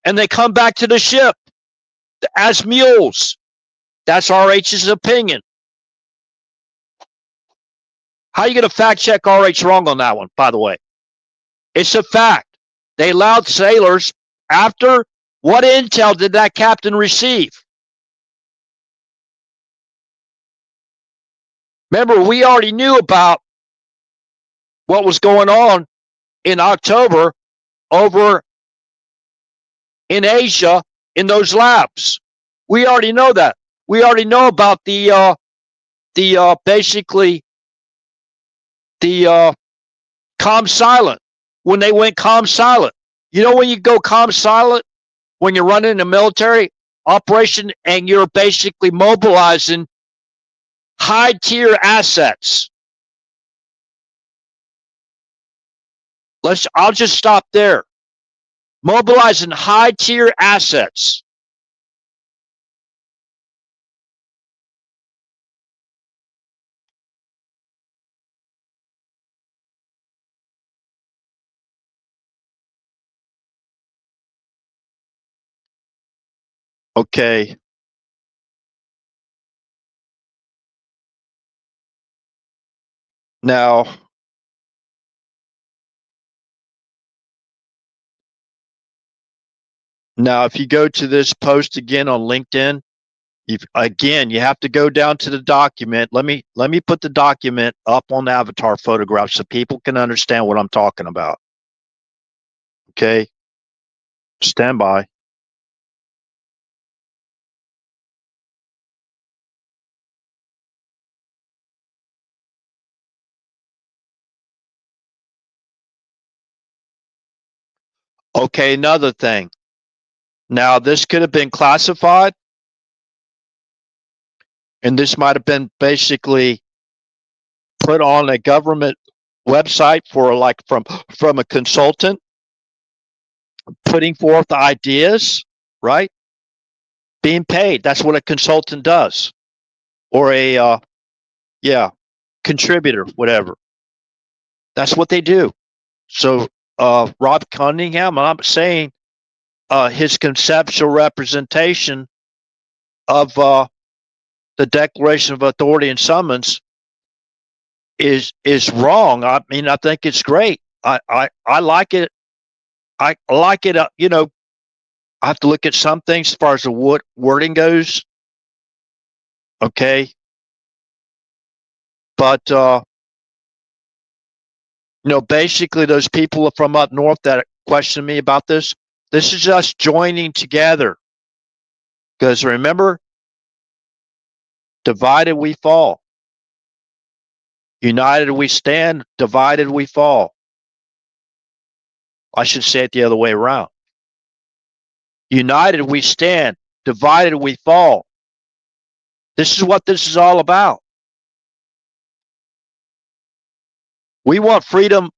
and they come back to the ship as mules. That's RH's opinion. How are you going to fact check RH wrong on that one, by the way? It's a fact. They allowed sailors, after what intel did that captain receive? Remember, we already knew about what was going on in October over in Asia in those labs. We already know that. We already know about the calm silent, when they went calm silent. You know when you go calm silent? When you're running a military operation and you're basically mobilizing high tier assets. I'll just stop there. Mobilizing high tier assets. Okay. Now, if you go to this post again on LinkedIn, you have to go down to the document. Let me put the document up on the avatar photograph so people can understand what I'm talking about. Okay. Stand by. Okay, another thing. Now, this could have been classified, and this might have been basically put on a government website for like from a consultant putting forth ideas, right? Being paid. That's what a consultant does, or a contributor, whatever. That's what they do. So, Rob Cunningham, I'm saying his conceptual representation of the Declaration of Authority and Summons is wrong. I mean, I think it's great. I like it. I like it. You know, I have to look at some things as far as the wording goes. Okay, but basically, those people from up north that question me about this is us joining together. Because remember, divided we fall. United we stand, divided we fall. I should say it the other way around. United we stand, divided we fall. This is what this is all about. We want freedom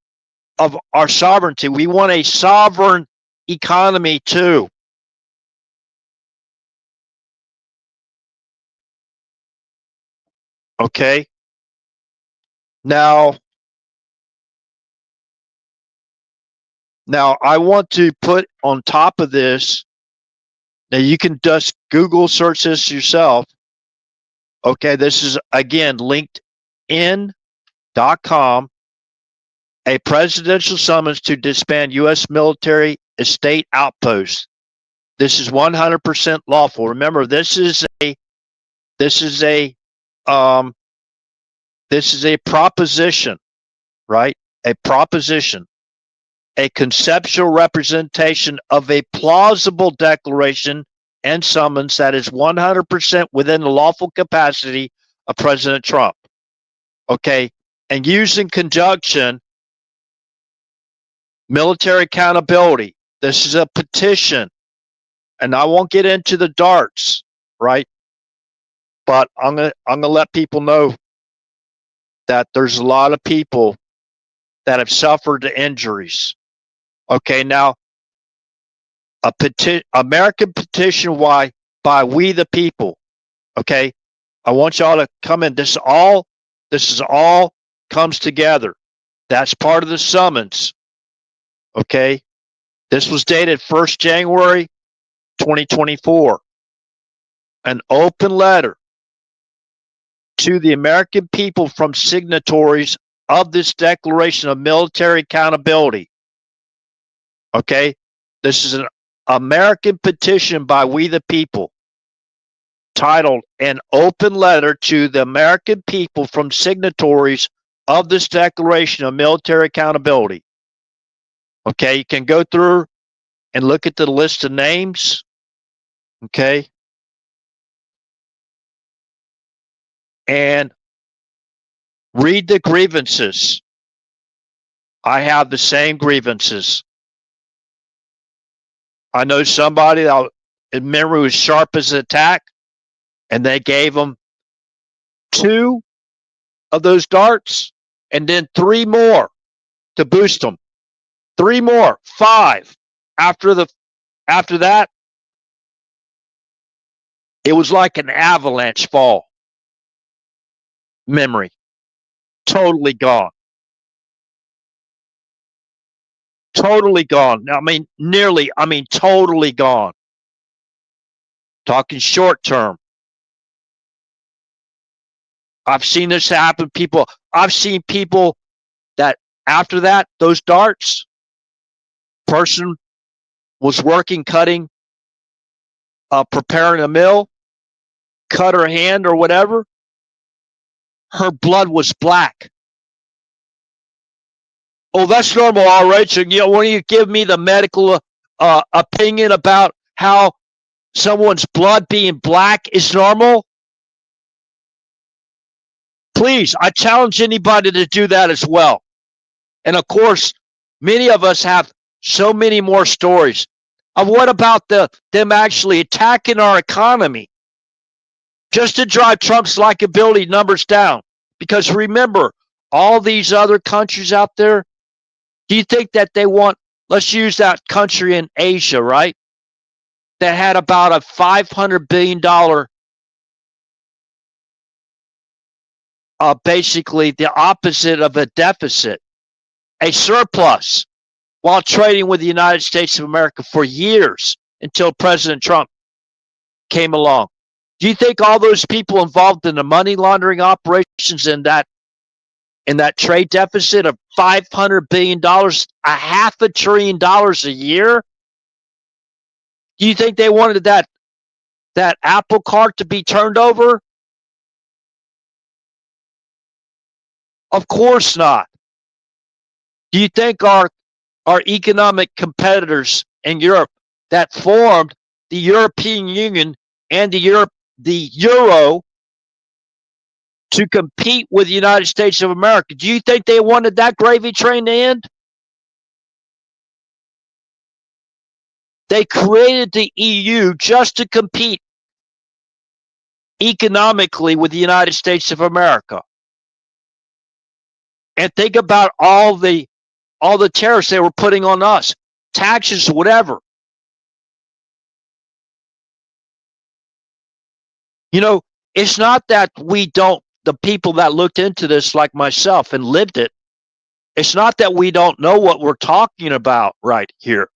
of our sovereignty. We want a sovereign economy too. Okay. Now I want to put on top of this. Now you can just Google search this yourself. Okay, this is again LinkedIn.com. A presidential summons to disband U.S. military estate outposts. This is 100% lawful. Remember, this is a proposition, right? A proposition, a conceptual representation of a plausible declaration and summons that is 100% within the lawful capacity of President Trump. Okay, and used in conjunction, military accountability. This is a petition, and I won't get into the darts, right? But I'm gonna let people know that there's a lot of people that have suffered the injuries. Okay, now American petition by we the people. Okay, I want y'all to come in. This is all comes together. That's part of the summons. Okay, this was dated 1st January 2024. An open letter to the American people from signatories of this Declaration of Military Accountability. Okay, this is an American petition by we the people, titled An Open Letter to the American People from Signatories of this Declaration of Military Accountability. Okay, you can go through and look at the list of names. Okay. And read the grievances. I have the same grievances. I know somebody that memory was sharp as an attack, and they gave them 2 of those darts and then 3 more to boost them. 3 more, 5. After that, it was like an avalanche fall. Memory. Totally gone. Totally gone. I mean, totally gone. Talking short term. I've seen this happen. I've seen people that after that, those darts, person was working, cutting, preparing a meal, cut her hand or whatever. Her blood was black. Oh, that's normal, all right. So, why don't you give me the medical opinion about how someone's blood being black is normal? Please, I challenge anybody to do that as well. And of course, many of us have so many more stories of what about them actually attacking our economy just to drive Trump's likability numbers down. Because remember, all these other countries out there, do you think that they want, let's use that country in Asia, right? That had about a $500 billion, basically the opposite of a deficit, a surplus, while trading with the United States of America for years until President Trump came along. Do you think all those people involved in the money laundering operations in that trade deficit of $500 billion, a half a trillion dollars a year? Do you think they wanted that apple cart to be turned over? Of course not. Do you think our economic competitors in Europe that formed the European Union and the Euro to compete with the United States of America, do you think they wanted that gravy train to end? They created the EU just to compete economically with the United States of America. And think about all the tariffs they were putting on us, taxes, whatever. You know, it's not that we don't, the people that looked into this like myself and lived it, it's not that we don't know what we're talking about right here.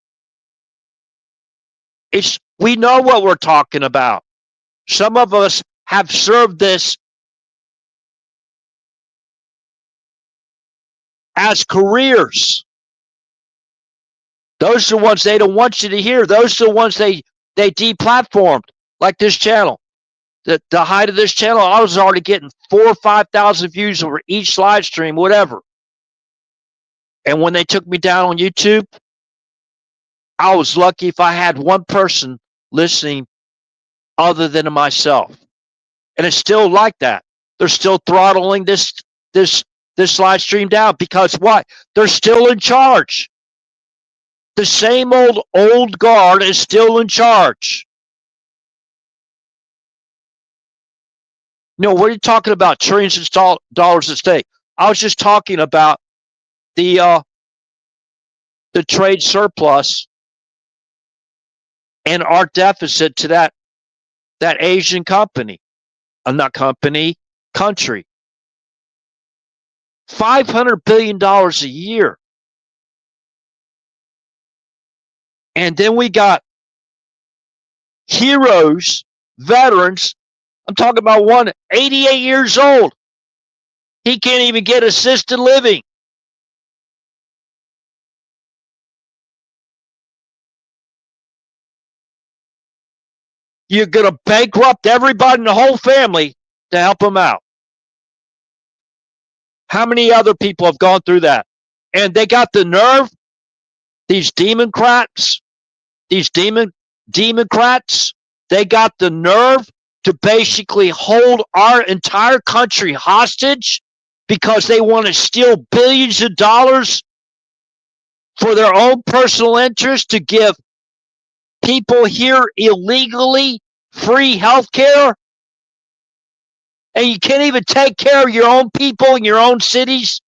We know what we're talking about. Some of us have served this as careers. Those are the ones they don't want you to hear. Those are the ones they deplatformed, like this channel. The height of this channel, I was already getting 4,000 or 5,000 views over each live stream, whatever. And when they took me down on YouTube, I was lucky if I had one person listening other than myself. And it's still like that. They're still throttling this live stream down because what? They're still in charge. The same old guard is still in charge. You know, what are you talking about? Trillions of dollars at stake. I was just talking about the trade surplus and our deficit to that Asian company. Not company, country. $500 billion a year. And then we got heroes, veterans. I'm talking about one 88 years old. He can't even get assisted living. You're going to bankrupt everybody in the whole family to help him out. How many other people have gone through that? And they got the nerve, these Democrats, they got the nerve to basically hold our entire country hostage because they want to steal billions of dollars for their own personal interest to give people here illegally free health care. And you can't even take care of your own people in your own cities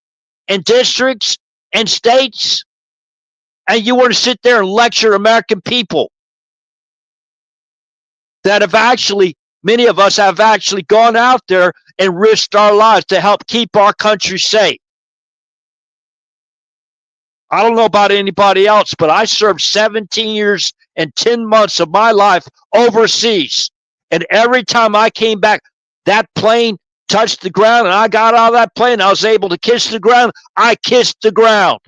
and districts and states. And you want to sit there and lecture American people that have actually, many of us have actually gone out there and risked our lives to help keep our country safe. I don't know about anybody else, but I served 17 years and 10 months of my life overseas. And every time I came back, that plane touched the ground and I got out of that plane. I was able to kiss the ground. I kissed the ground.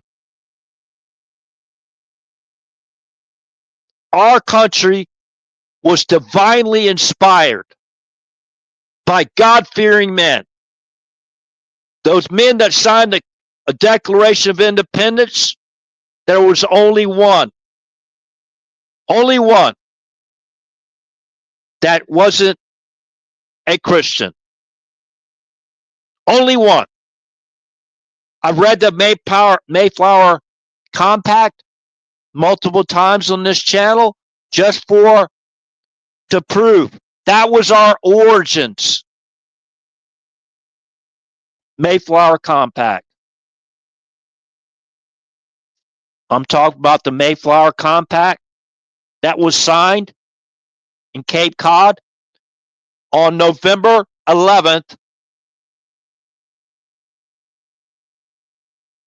Our country was divinely inspired by God-fearing men. Those men that signed a Declaration of Independence, there was only one. Only one that wasn't a Christian. Only one. I've read the Mayflower Compact multiple times on this channel just to prove that was our origins. Mayflower Compact. I'm talking about the Mayflower Compact that was signed in Cape Cod on November 11th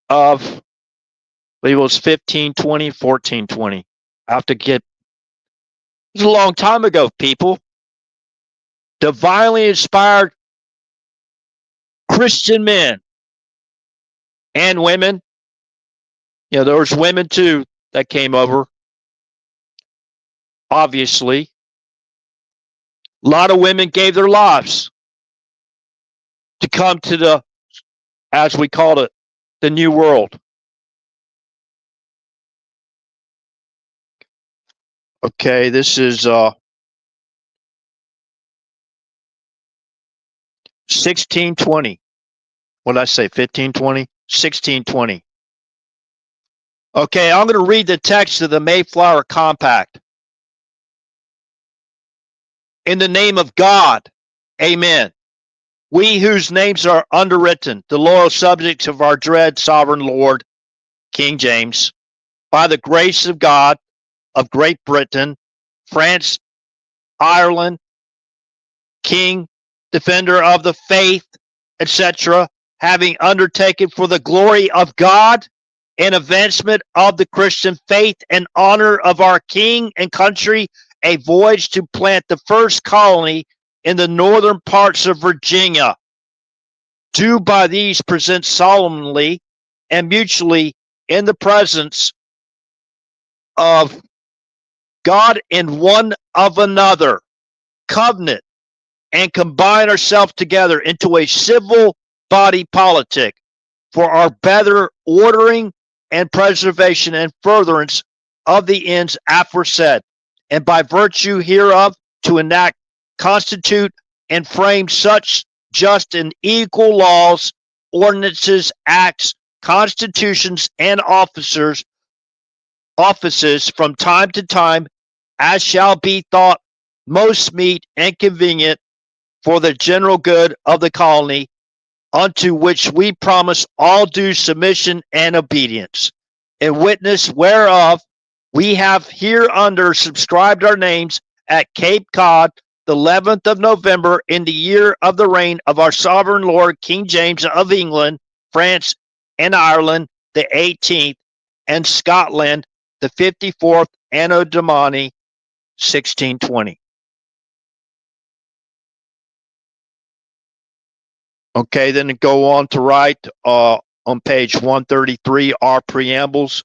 of, I believe it was 1520, 1420. I have to get, it was a long time ago, people. Divinely inspired Christian men and women. You know, there was women too that came over. Obviously, a lot of women gave their lives to come to the, as we called it, the New World. Okay, this is 1620. What did I say? 1520? 1620. Okay, I'm going to read the text of the Mayflower Compact. In the name of God, amen. We whose names are underwritten, the loyal subjects of our dread sovereign Lord, King James, by the grace of God of Great Britain, France, Ireland, King, defender of the faith, etc., having undertaken for the glory of God and advancement of the Christian faith and honor of our king and country, a voyage to plant the first colony in the northern parts of Virginia. Do by these present solemnly and mutually in the presence of God and one of another, covenant, and combine ourselves together into a civil body politic for our better ordering and preservation and furtherance of the ends aforesaid, and by virtue hereof to enact, constitute, and frame such just and equal laws, ordinances, acts, constitutions, and offices from time to time as shall be thought most meet and convenient for the general good of the colony, unto which we promise all due submission and obedience. In witness whereof we have hereunder subscribed our names at Cape Cod, the 11th of November, in the year of the reign of our sovereign Lord King James of England, France, and Ireland, the 18th, and Scotland, the 54th Anno Domini, 1620. Okay, then go on to write on page 133, our preambles.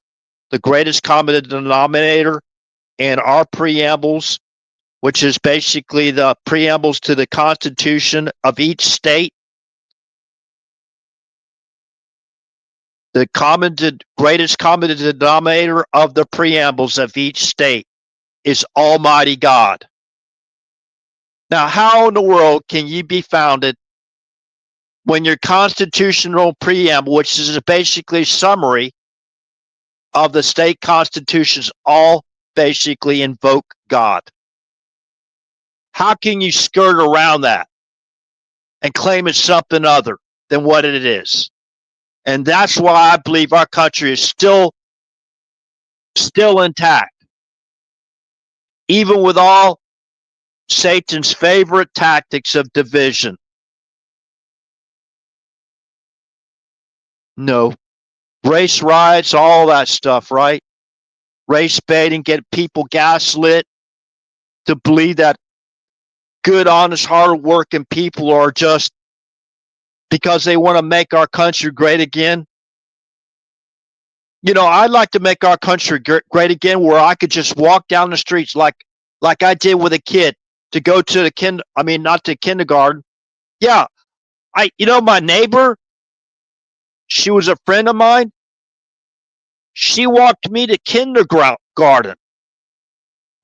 The greatest common denominator in our preambles, which is basically the preambles to the Constitution of each state. The greatest common denominator of the preambles of each state is Almighty God. Now, how in the world can you be founded when your constitutional preamble, which is basically a summary of the state constitutions, all basically invoke God? How can you skirt around that and claim it's something other than what it is? And that's why I believe our country is still intact, even with all Satan's favorite tactics of division. No. Race riots, all that stuff, right? Race baiting, get people gaslit to believe that good, honest, hard-working people are just because they want to make our country great again. You know, I'd like to make our country great again where I could just walk down the streets like I did with a kid to go to the not to kindergarten. Yeah, my neighbor, she was a friend of mine. She walked me to kindergarten.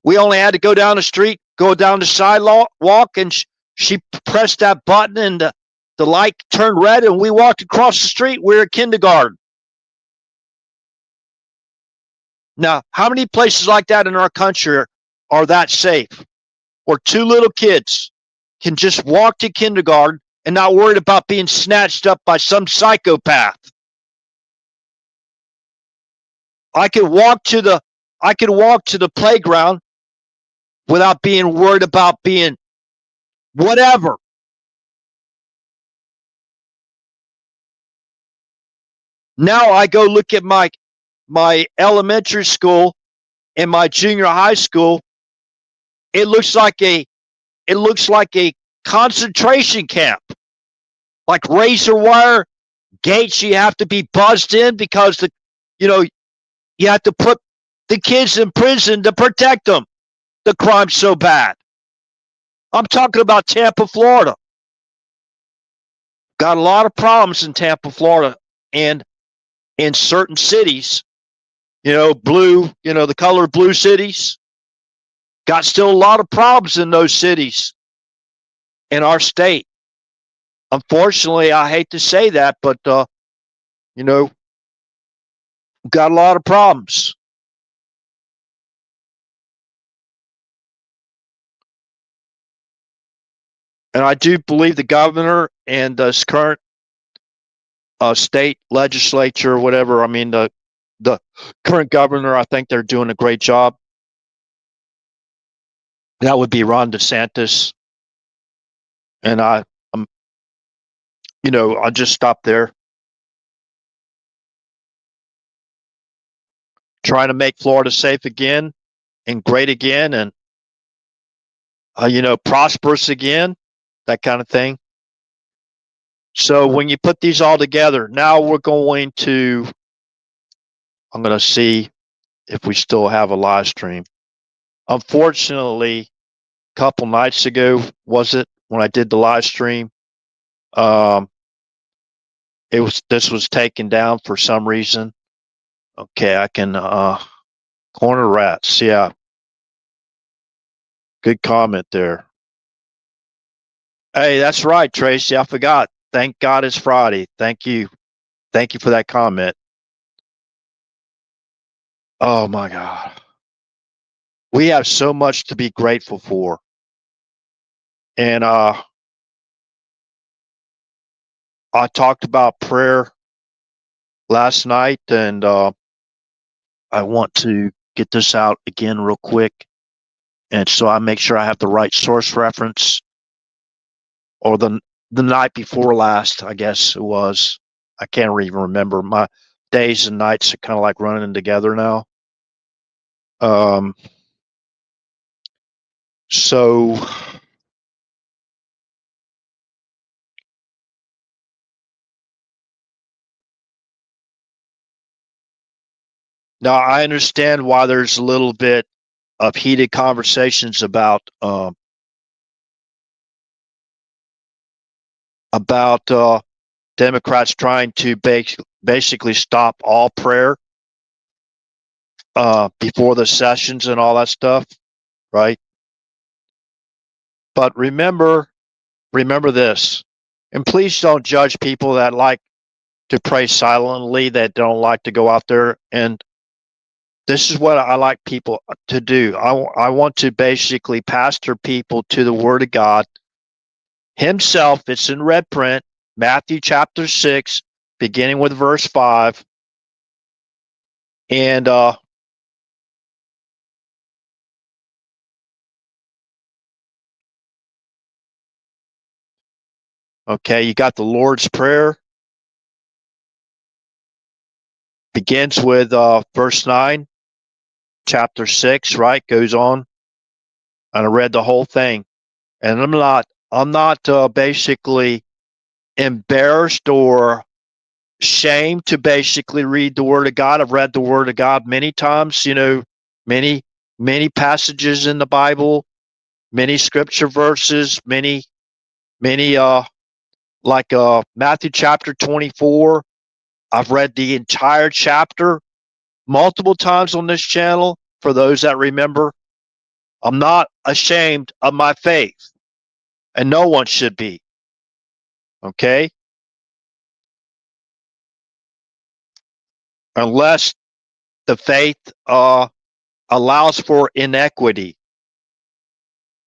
We only had to go down the street, go down the sidewalk, and she pressed that button, and the light turned red, and we walked across the street. We were at kindergarten. Now, how many places like that in our country are that safe? Where two little kids can just walk to kindergarten and not worried about being snatched up by some psychopath. I could walk to the playground without being worried about being whatever. Now I go look at my elementary school and my junior high school. It looks like a concentration camp, like razor wire gates. You have to be buzzed in because you have to put the kids in prison to protect them. The crime's so bad. I'm talking about Tampa, Florida. Got a lot of problems in Tampa, Florida, and in certain cities, blue, the color blue cities. Got still a lot of problems in those cities in our state. Unfortunately, I hate to say that, but got a lot of problems. And I do believe the governor and this current state legislature, whatever, the current governor, I think they're doing a great job. That would be Ron DeSantis. And I'll just stop there. Trying to make Florida safe again and great again and, prosperous again, that kind of thing. So when you put these all together, now I'm going to see if we still have a live stream. Unfortunately, a couple nights ago, was it, when I did the live stream, this was taken down for some reason. Okay, I can corner rats, yeah. Good comment there. Hey, that's right, Tracy. I forgot. Thank God it's Friday. Thank you. Thank you for that comment. Oh my God. We have so much to be grateful for. And I talked about prayer last night, and I want to get this out again real quick. And so I make sure I have the right source reference, or the night before last, I guess it was. I can't even remember. My days and nights are kind of like running together now. So now I understand why there's a little bit of heated conversations about Democrats trying to basically stop all prayer before the sessions and all that stuff, right? But remember this, and please don't judge people that like to pray silently, that don't like to go out there. And this is what I like people to do. I want to basically pastor people to the Word of God Himself. It's in red print, Matthew chapter 6, beginning with verse 5. And okay, you got the Lord's Prayer. Begins with verse 9, chapter 6, right? Goes on. And I read the whole thing. And I'm not basically embarrassed or shamed to basically read the Word of God. I've read the Word of God many times, many passages in the Bible, many scripture verses, many like Matthew chapter 24. I've read the entire chapter multiple times on this channel, for those that remember. I'm not ashamed of my faith, and no one should be. Okay? Unless the faith allows for inequity.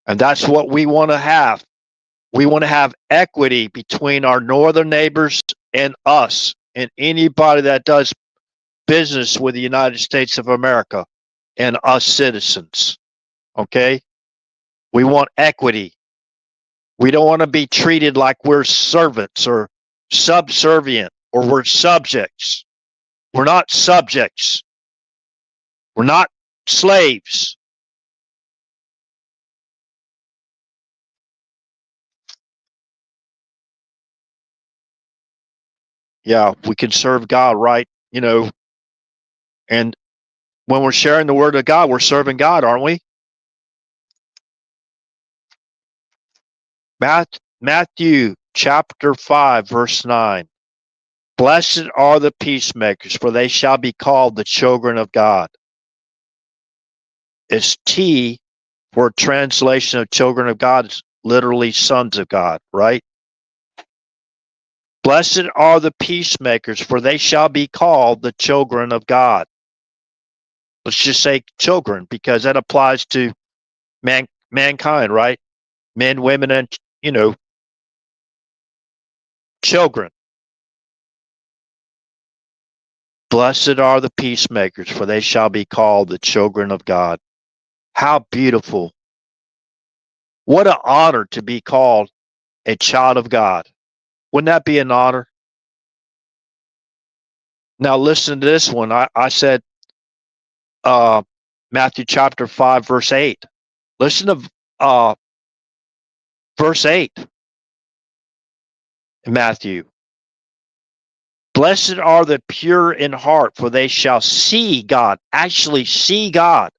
And that's what we want to have. We want to have equity between our northern neighbors and us and anybody that does business with the United States of America and us citizens. Okay? We want equity. We don't want to be treated like we're servants or subservient or we're subjects. We're not subjects. We're not slaves. Yeah, we can serve God, right? And when we're sharing the word of God, we're serving God, aren't we? Matthew chapter 5, verse 9. Blessed are the peacemakers, for they shall be called the children of God. It's T for translation of children of God. It's literally sons of God, right? Blessed are the peacemakers, for they shall be called the children of God. Let's just say children, because that applies to mankind, right? Men, women, and, children. Blessed are the peacemakers, for they shall be called the children of God. How beautiful. What an honor to be called a child of God. Wouldn't that be an honor? Now listen to this one. I said Matthew chapter 5, verse 8. Listen to verse 8 in Matthew. Blessed are the pure in heart, for they shall see God. Actually see God.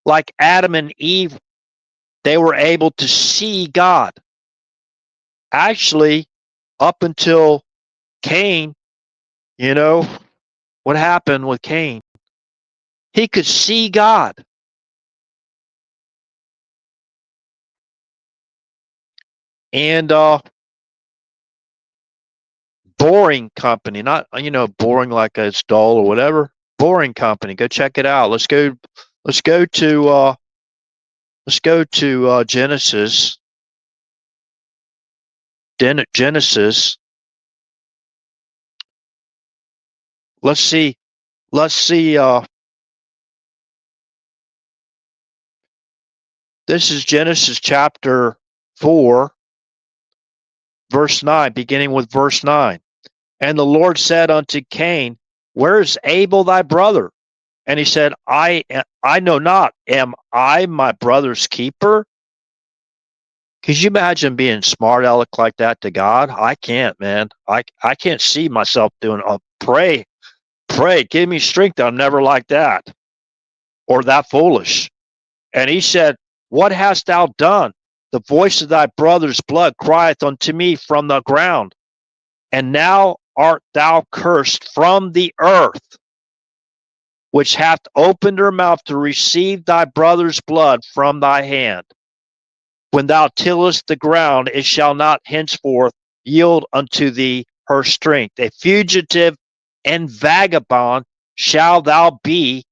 Like Adam and Eve, they were able to see God. Actually, up until Cain, what happened with Cain? He could see God. And Boring Company, not boring like it's dull or whatever. Boring Company, go check it out. Let's go to Genesis. Genesis. Let's see. This is Genesis chapter 4, verse 9, beginning with verse 9. And the Lord said unto Cain, where is Abel thy brother? And he said, I know not. Am I my brother's keeper? Could you imagine being smart aleck like that to God? I can't, man. I can't see myself doing pray, give me strength. I'm never like that or that foolish. And he said, what hast thou done? The voice of thy brother's blood crieth unto me from the ground. And now art thou cursed from the earth, which hath opened her mouth to receive thy brother's blood from thy hand. When thou tillest the ground, it shall not henceforth yield unto thee her strength. A fugitive and vagabond shall thou be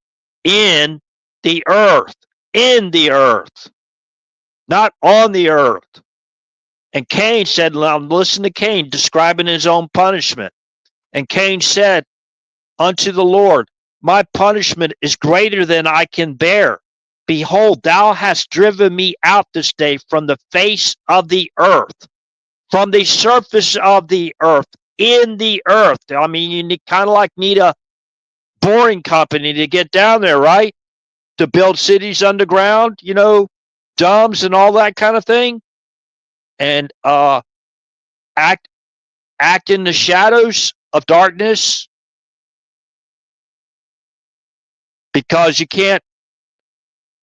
in the earth, not on the earth. And Cain said, now listen to Cain describing his own punishment. And Cain said unto the Lord, my punishment is greater than I can bear. Behold, thou hast driven me out this day from the face of the earth, from the surface of the earth, in the earth. I mean, you kind of like need a boring company to get down there, right? To build cities underground, domes and all that kind of thing. And act in the shadows of darkness, because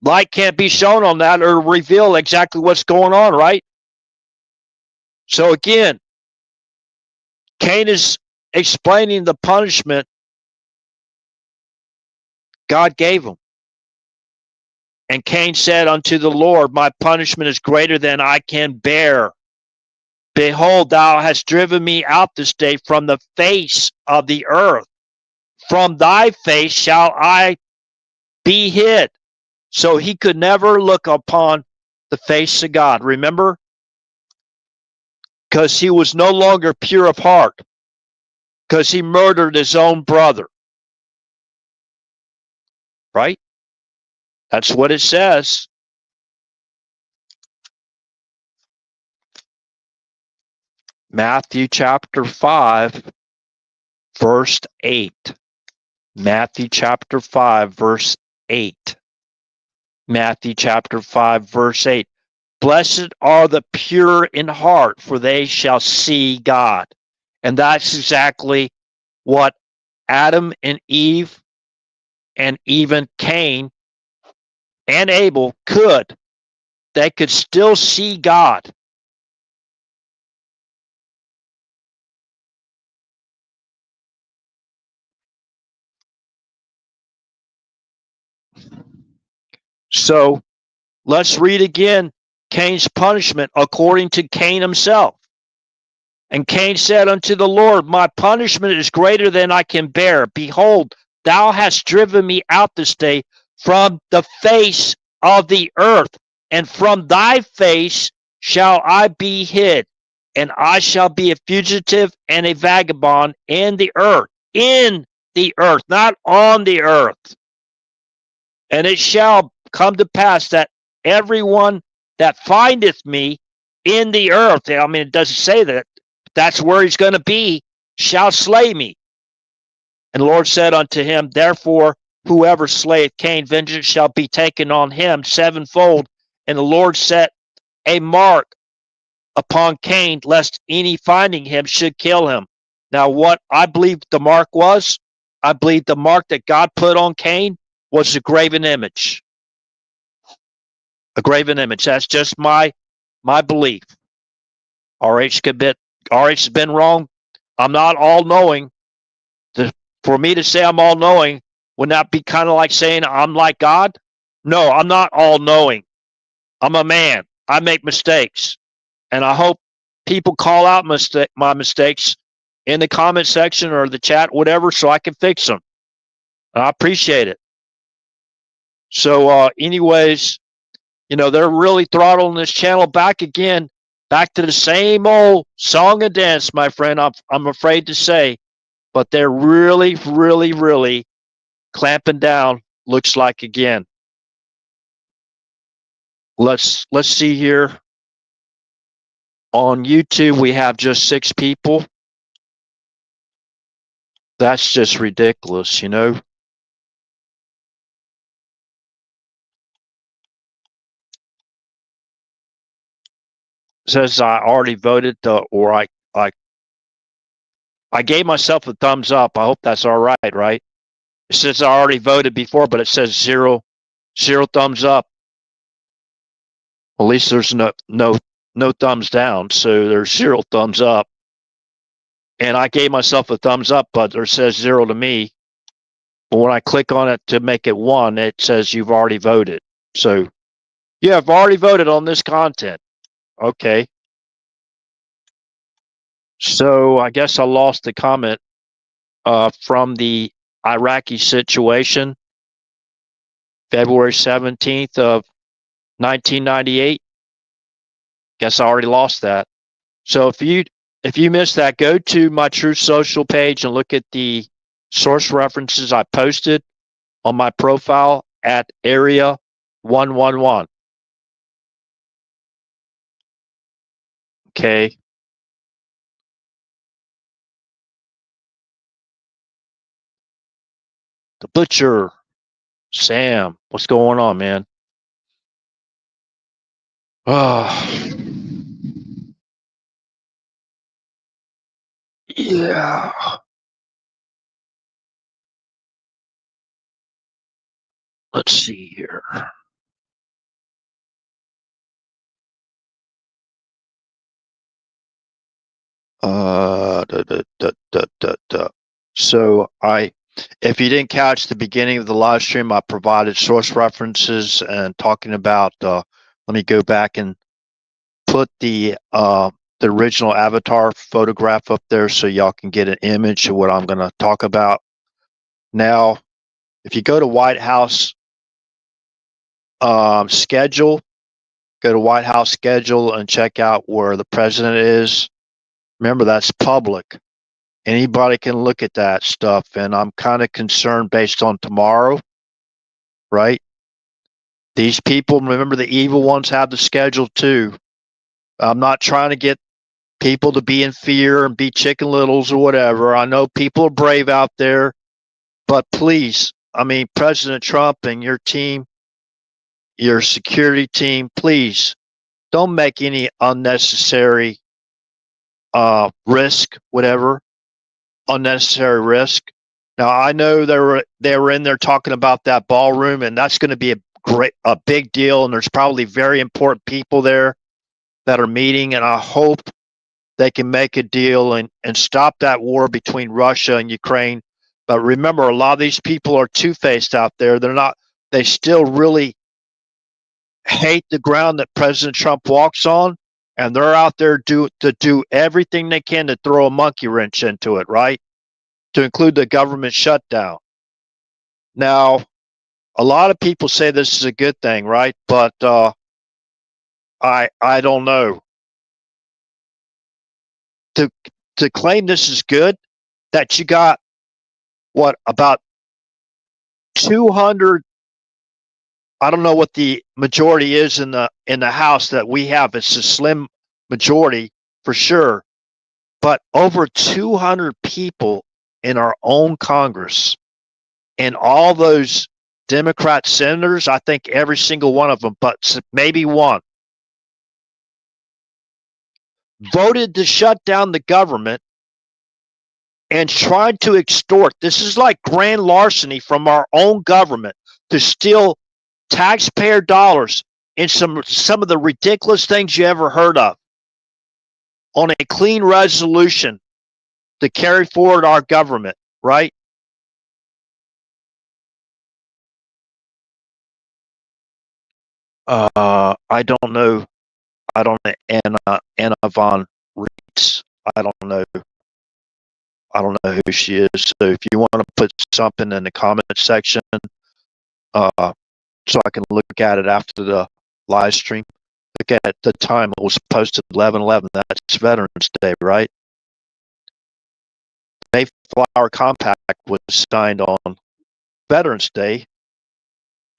light can't be shown on that or reveal exactly what's going on, right? So again, Cain is explaining the punishment God gave him. And Cain said unto the Lord, my punishment is greater than I can bear. Behold, thou hast driven me out this day from the face of the earth. From thy face shall I be hid. So he could never look upon the face of God. Remember? Because he was no longer pure of heart. Because he murdered his own brother. Right? That's what it says. Matthew chapter 5, verse 8. Matthew chapter 5, verse 8. Matthew chapter 5, verse 8. Blessed are the pure in heart, for they shall see God. And that's exactly what Adam and Eve and even Cain and Abel could. They could still see God. So let's read again Cain's punishment according to Cain himself. And Cain said unto the Lord, my punishment is greater than I can bear. Behold, thou hast driven me out this day from the face of the earth, and from thy face shall I be hid, and I shall be a fugitive and a vagabond in the earth, not on the earth. And it shall come to pass that everyone that findeth me in the earth, I mean, it doesn't say that, that's where he's going to be, shall slay me. And the Lord said unto him, therefore, whoever slayeth Cain, vengeance shall be taken on him sevenfold. And the Lord set a mark upon Cain, lest any finding him should kill him. Now, what I believe the mark was, I believe the mark that God put on Cain was a graven image. A graven image. That's just my belief. RH has been wrong. I'm not all knowing. For me to say I'm all knowing would not be kind of like saying I'm like God. No, I'm not all knowing. I'm a man. I make mistakes. And I hope people call out my mistakes in the comment section or the chat, whatever, so I can fix them. And I appreciate it. So anyways, they're really throttling this channel back again, back to the same old song and dance, my friend, I'm afraid to say. But they're really, really, really clamping down, looks like again. Let's see here. On YouTube, we have just 6 people. That's just ridiculous, Says I already voted, or I gave myself a thumbs up. I hope that's all right, right? It says I already voted before, but it says zero thumbs up. At least there's no thumbs down, so there's 0 thumbs up. And I gave myself a thumbs up, but it says 0 to me. But when I click on it to make it 1, it says you've already voted. So, yeah, I've already voted on this content. Okay. So I guess I lost the comment from the Iraqi situation, February 17th of 1998. Guess I already lost that. So if you missed that, go to my Truth Social page and look at the source references I posted on my profile at Area 111. Okay. The Butcher, Sam, what's going on, man? Yeah. Let's see here. So I If you didn't catch the beginning of the live stream, I provided source references and talking about, let me go back and put the original avatar photograph up there so y'all can get an image of what I'm going to talk about. Now, if you go to White House schedule, go to White House schedule and check out where the president is. Remember, that's public. Anybody can look at that stuff, and I'm kind of concerned based on tomorrow, right? These people, remember, the evil ones have the schedule too. I'm not trying to get people to be in fear and be chicken littles or whatever. I know people are brave out there, but please, I mean, President Trump and your team, your security team, please don't make any unnecessary risk, whatever, unnecessary risk. Now, I know they were in there talking about that ballroom, and that's going to be a big deal, and there's probably very important people there that are meeting, and I hope they can make a deal and stop that war between Russia and Ukraine. But remember, a lot of these people are two-faced out there. They still really hate the ground that President Trump walks on, and they're out there to do everything they can to throw a monkey wrench into it, right? To include the government shutdown. Now, a lot of people say this is a good thing, right? But I don't know. To claim this is good, that you got what, about 200, I don't know what the majority is in the House that we have. It's a slim majority for sure, but over 200 people in our own Congress, and all those Democrat senators, I think every single one of them, but maybe one, voted to shut down the government and tried to extort. This is like grand larceny from our own government to steal taxpayer dollars in some of the ridiculous things you ever heard of on a clean resolution to carry forward our government, right? I don't know. I don't know Anna von Reitz. I don't know. I don't know who she is. So if you want to put something in the comment section, so I can look at it after the live stream. Look at the time it was posted, 11/11. That's Veterans Day, right? Mayflower Compact was signed on Veterans Day,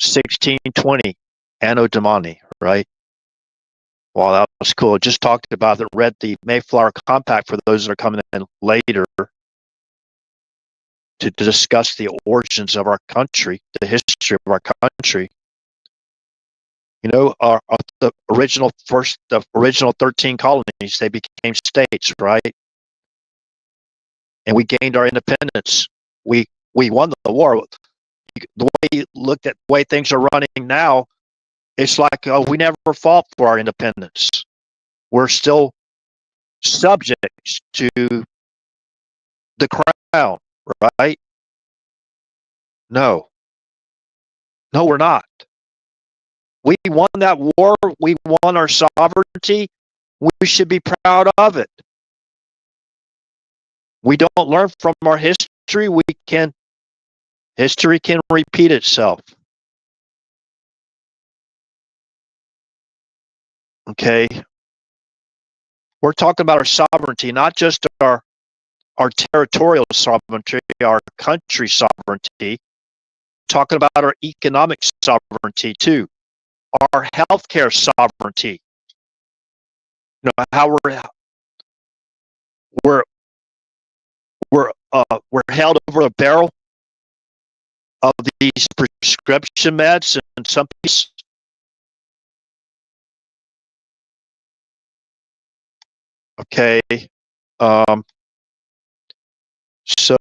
1620, Anno Domini, right? Well, that was cool. Just talked about it, read the Mayflower Compact for those that are coming in later to discuss the origins of our country, the history of our country. You know, the original 13 colonies, they became states, right? And we gained our independence. We won the war. The way you looked at the way things are running now, it's like we never fought for our independence. We're still subjects to the crown, right? No, we're not. We won that war. We won our sovereignty. We should be proud of it. We don't learn from our history. History can repeat itself. Okay. We're talking about our sovereignty, not just our territorial sovereignty, our country sovereignty. Talking about our economic sovereignty too, our healthcare sovereignty. You know how we're held over a barrel of these prescription meds and some piece. Okay. So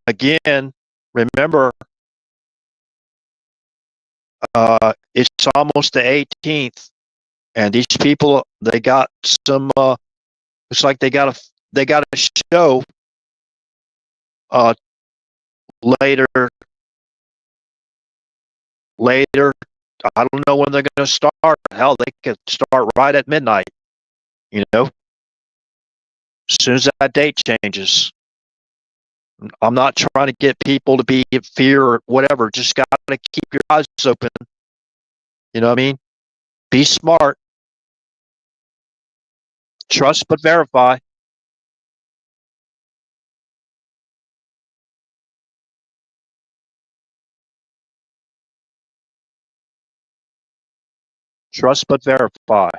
again, remember, it's almost the 18th, and these people, they got some. It's like they got a show later, I don't know when they're going to start. Hell, they could start right at midnight, as soon as that date changes. I'm not trying to get people to be in fear or whatever. Just got to keep your eyes open. You know what I mean? Be smart. Trust but verify. Trust but verify.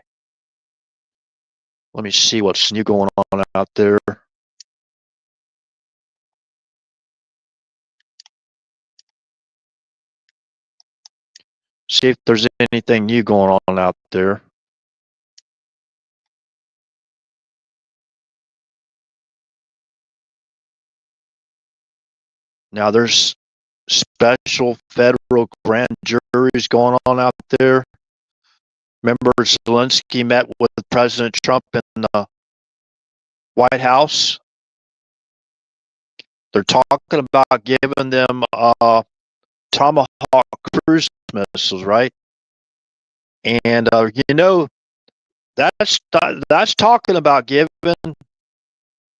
Let me see what's new going on out there. See if there's anything new going on out there. Now there's special federal grand juries going on out there. Remember, Zelensky met with President Trump in the White House. They're talking about giving them Tomahawk cruise missiles, right? And that's talking about giving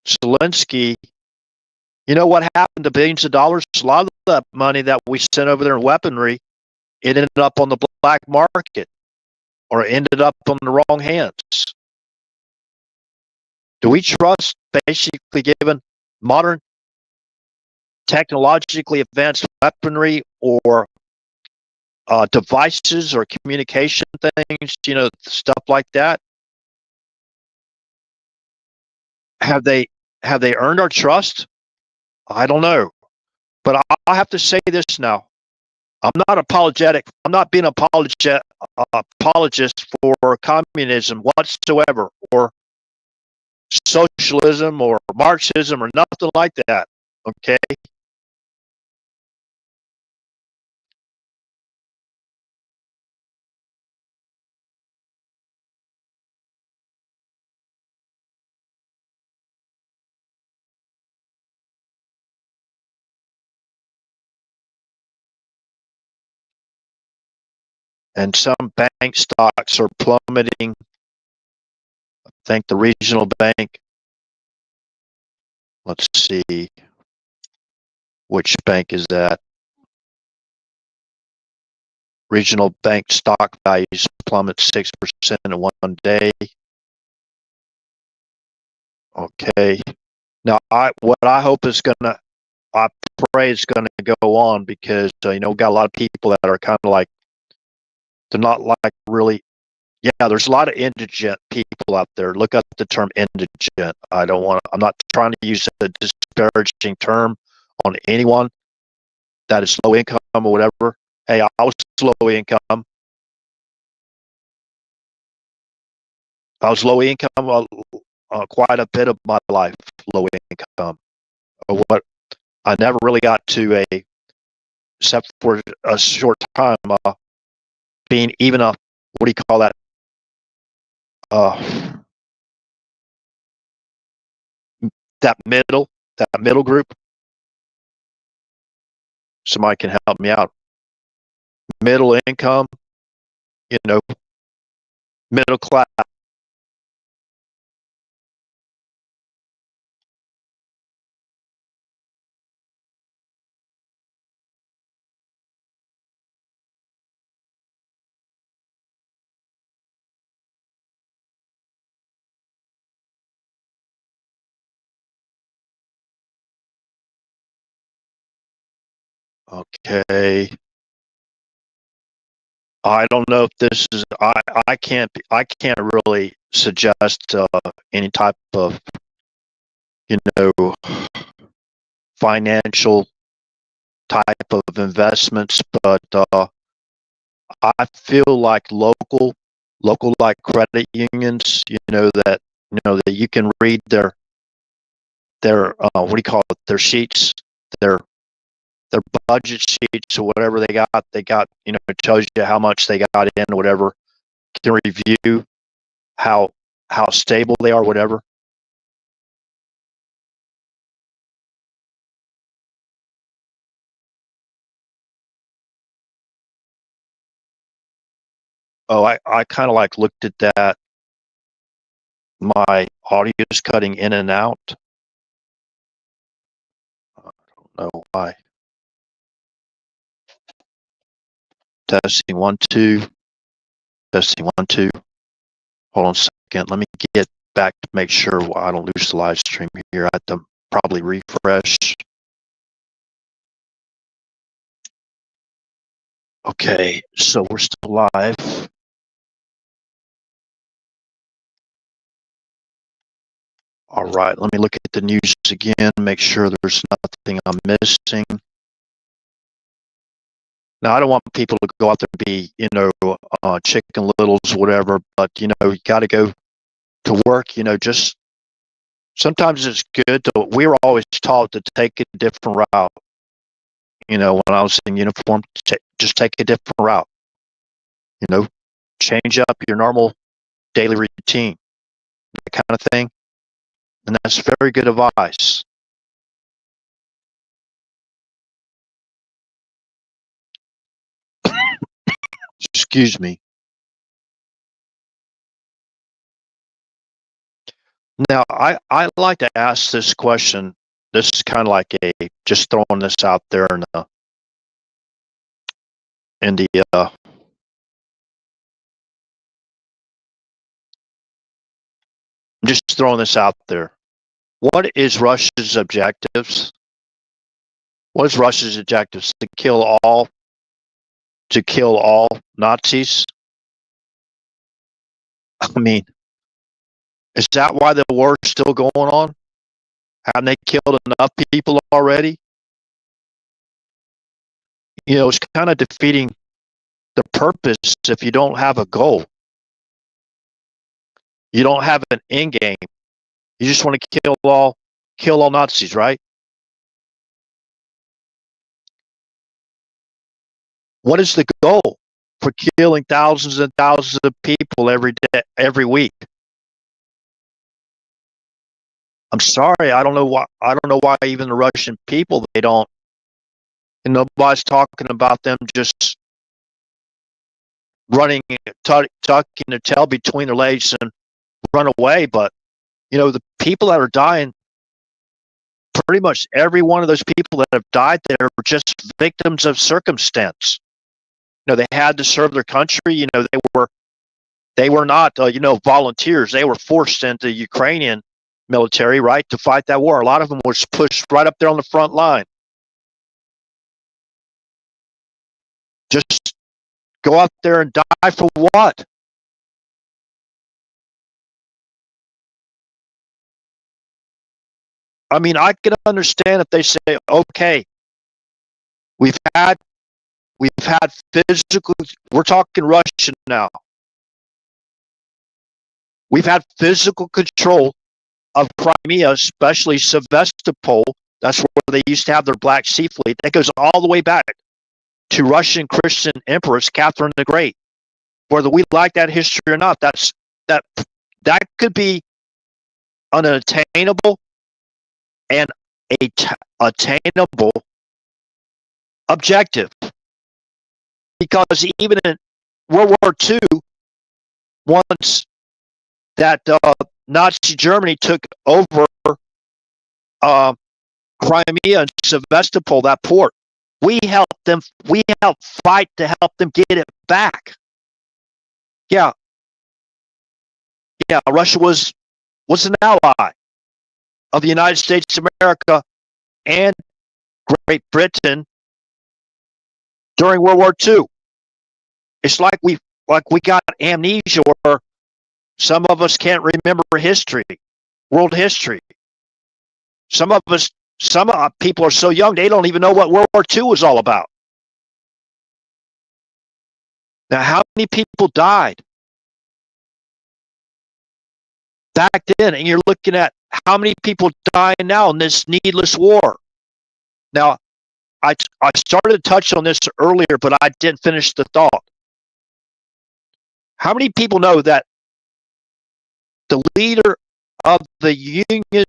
Zelensky. You know what happened to billions of dollars? A lot of that money that we sent over there in weaponry, it ended up on the black market or ended up on the wrong hands. Do we trust basically giving modern technologically advanced weaponry or devices or communication things, stuff like that? Have they earned our trust? I don't know. But I have to say this now. I'm not apologetic. I'm not being apologist for communism whatsoever, or socialism, or Marxism, or nothing like that. Okay. And some bank stocks are plummeting. I think the regional bank, let's see, which bank is that? Regional bank stock values plummet 6% in one day. Okay. Now, what I hope is I pray it's gonna go on, because we got a lot of people that are kind of like, they're not like really. Yeah, there's a lot of indigent people out there. Look up the term indigent. I'm not trying to use a disparaging term on anyone that is low income or whatever. Hey, I was low income. I was low income quite a bit of my life, low income. What I never really got to except for a short time, being even a, what do you call that? That middle group. Somebody can help me out. Middle income, middle class. Okay. I don't know if this is. I can't really suggest any type of financial type of investments, but I feel like local like credit unions, that you can read their what do you call it, their sheets, their budget sheets or whatever they got. It tells you how much they got in or whatever. You can review how stable they are, whatever. Oh, I kind of like looked at that. My audio is cutting in and out. I don't know why. Testing 1, 2. Testing 1, 2. Hold on a second. Let me get back to make sure I don't lose the live stream here. I have to probably refresh. Okay, so we're still live. All right, let me look at the news again, make sure there's nothing I'm missing. Now, I don't want people to go out there and be, chicken littles, whatever, but, you got to go to work, just sometimes it's good to, we were always taught to take a different route. When I was in uniform, just take a different route, change up your normal daily routine, that kind of thing. And that's very good advice. Excuse me. Now, I like to ask this question. This is kind of like just throwing this out there in the just throwing this out there. What is Russia's objectives? What is Russia's objectives? To kill all Nazis? I mean, is that why the war is still going on? Haven't they killed enough people already? It's kind of defeating the purpose if you don't have a goal. You don't have an end game. You just want to kill all Nazis, right? What is the goal for killing thousands and thousands of people every day, every week? I'm sorry, I don't know why even the Russian people, they don't, and nobody's talking about them just running, tucking their tail between their legs and run away. But the people that are dying, pretty much every one of those people that have died there were just victims of circumstance. They had to serve their country. They were not volunteers. They were forced into Ukrainian military, right, to fight that war. A lot of them was pushed right up there on the front line. Just go out there and die for what? I mean, I can understand if they say, okay, we've had physical, we're talking Russian now. We've had physical control of Crimea, especially Sevastopol. That's where they used to have their Black Sea Fleet. That goes all the way back to Russian Christian Empress Catherine the Great. Whether we like that history or not, that could be unattainable and attainable objective. Because even in World War II, once that Nazi Germany took over Crimea and Sevastopol, that port, we helped fight to help them get it back. Yeah, Russia was an ally of the United States of America and Great Britain during World War II. It's like we got amnesia, or some of us can't remember history, world history. Some people are so young they don't even know what World War II was all about. Now, how many people died back then? And you're looking at how many people dying now in this needless war. Now, I started to touch on this earlier, but I didn't finish the thought. How many people know that the leader of the Union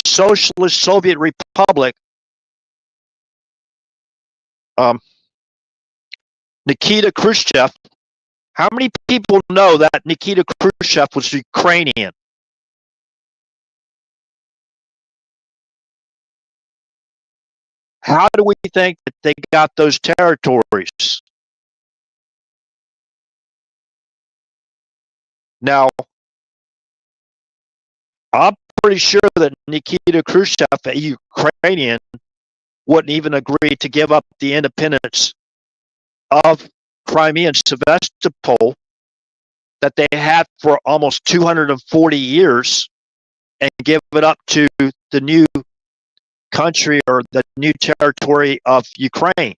Socialist Soviet Republic, Nikita Khrushchev, How many people know that Nikita Khrushchev was Ukrainian? How do we think that they got those territories? Now, I'm pretty sure that Nikita Khrushchev, a Ukrainian, wouldn't even agree to give up the independence of Crimea and Sevastopol that they had for almost 240 years and give it up to the new country or the new territory of Ukraine.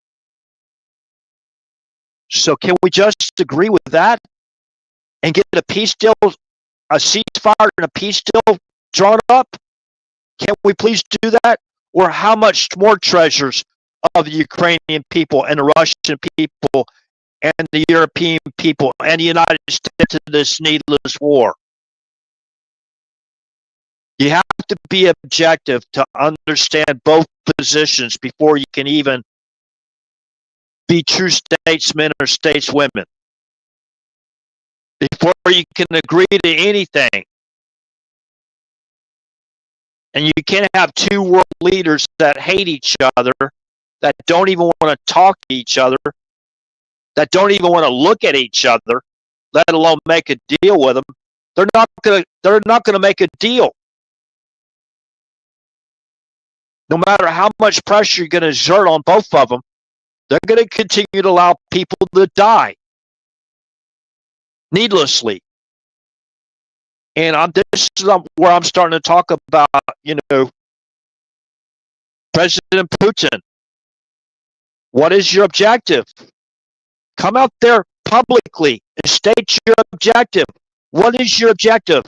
So can we just agree with that and get a peace deal, a ceasefire and a peace deal drawn up? Can we please do that? Or how much more treasures of the Ukrainian people and the Russian people and the European people and the United States in this needless war? You have to be objective to understand both positions before you can even be true statesmen or stateswomen. Before you can agree to anything. And you can't have two world leaders that hate each other, that don't even want to talk to each other, that don't even want to look at each other, let alone make a deal with them. They're not gonna make a deal. No matter how much pressure you're going to exert on both of them, they're going to continue to allow people to die needlessly. And this is where I'm starting to talk about, President Putin. What is your objective? Come out there publicly and state your objective. What is your objective?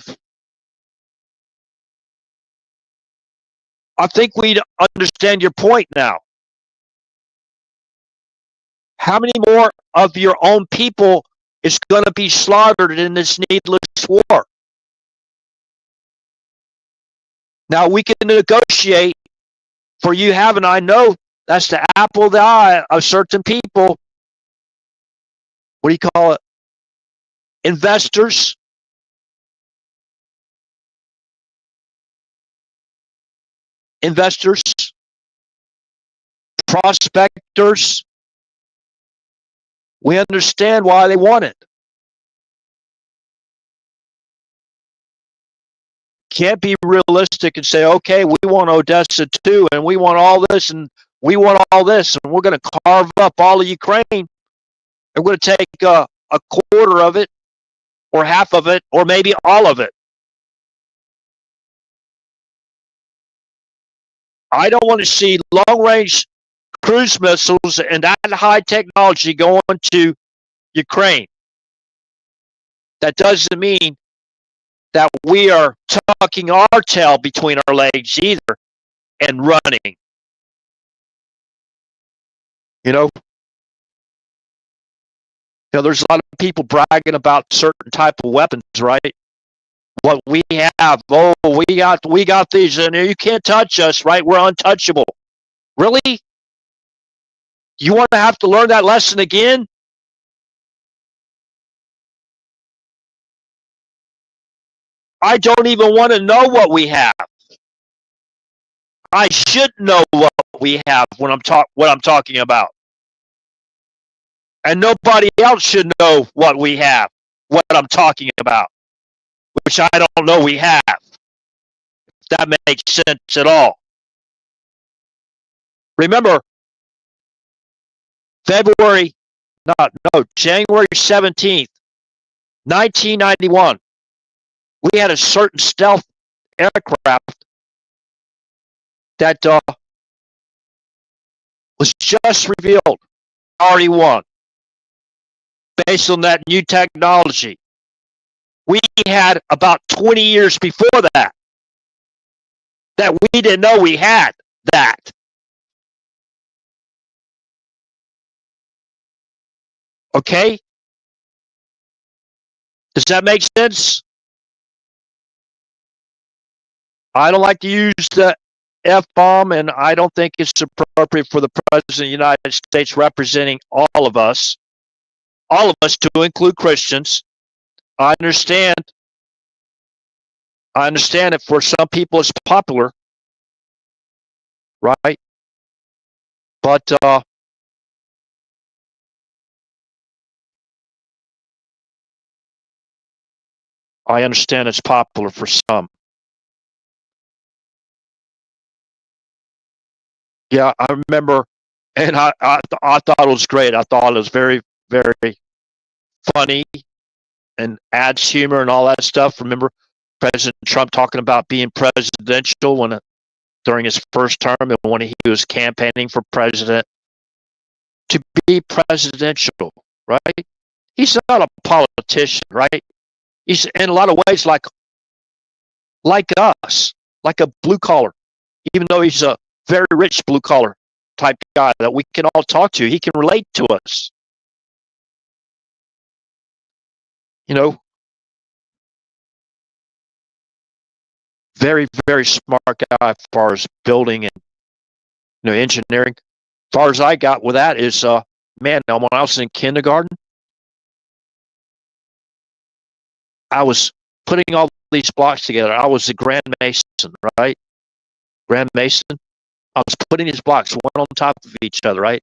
I think we understand your point now. How many more of your own people is going to be slaughtered in this needless war? Now, we can negotiate for you have, and I know that's the apple of the eye of certain people. What do you call it? Investors. Prospectors. We understand why they want it. Can't be realistic and say, okay, we want Odessa too, and we want all this, and we want all this, and we're going to carve up all of Ukraine, and we're going to take a quarter of it, or half of it, or maybe all of it. I don't want to see long-range cruise missiles and that high technology going to Ukraine. That doesn't mean that we are tucking our tail between our legs either and running. There's a lot of people bragging about certain type of weapons, right? What we have, we got these, and you can't touch us, right? We're untouchable. Really? You want to have to learn that lesson again? I don't even want to know what we have. I should know what we have when what I'm talking about. And nobody else should know what we have, what I'm talking about, which I don't know we have. If that makes sense at all. Remember, January 17th, 1991, we had a certain stealth aircraft that was just revealed, RE-1, based on that new technology. We had about 20 years before that we didn't know we had that. Okay? Does that make sense? I don't like to use the F-bomb, and I don't think it's appropriate for the President of the United States representing all of us, all of us, to include Christians. I understand that for some people it's popular, right? But I understand it's popular for some. Yeah, I remember, and I thought it was great. I thought it was very, very funny and adds humor and all that stuff. Remember President Trump talking about being presidential during his first term and when he was campaigning for president, to be presidential, right? He's not a politician, right? He's in a lot of ways like us, like a blue collar, even though he's a very rich blue collar type guy that we can all talk to. He can relate to us. You know, very, very smart guy as far as building and engineering. As far as I got with that is man, when I was in kindergarten, I was putting all these blocks together. I was the Grand Mason, right? Grand Mason. I was putting these blocks one on top of each other, right?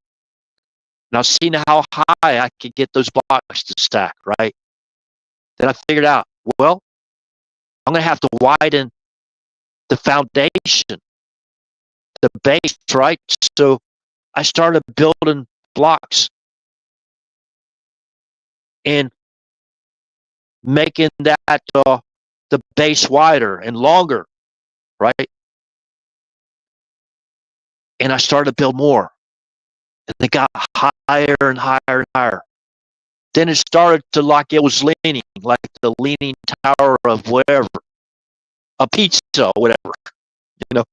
And I was seeing how high I could get those blocks to stack, right? Then I figured out, well, I'm going to have to widen the foundation, the base, right? So I started building blocks and making that the base wider and longer, right? And I started to build more, and it got higher and higher and higher. Then it started to like it was leaning, like the leaning tower of whatever, a pizza or whatever, you know.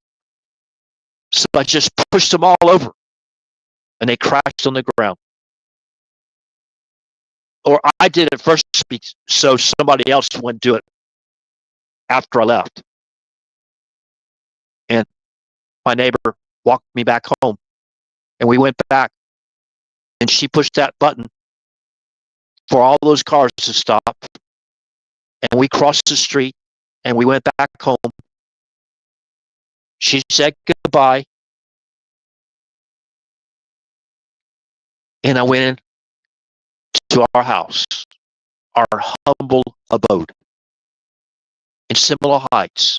So I just pushed them all over, and they crashed on the ground. Or I did it first, so somebody else wouldn't do it after I left. And my neighbor walked me back home, and we went back, and she pushed that button for all those cars to stop, and we crossed the street, and we went back home. She said goodbye, and I went in to our house, our humble abode in Seminole Heights.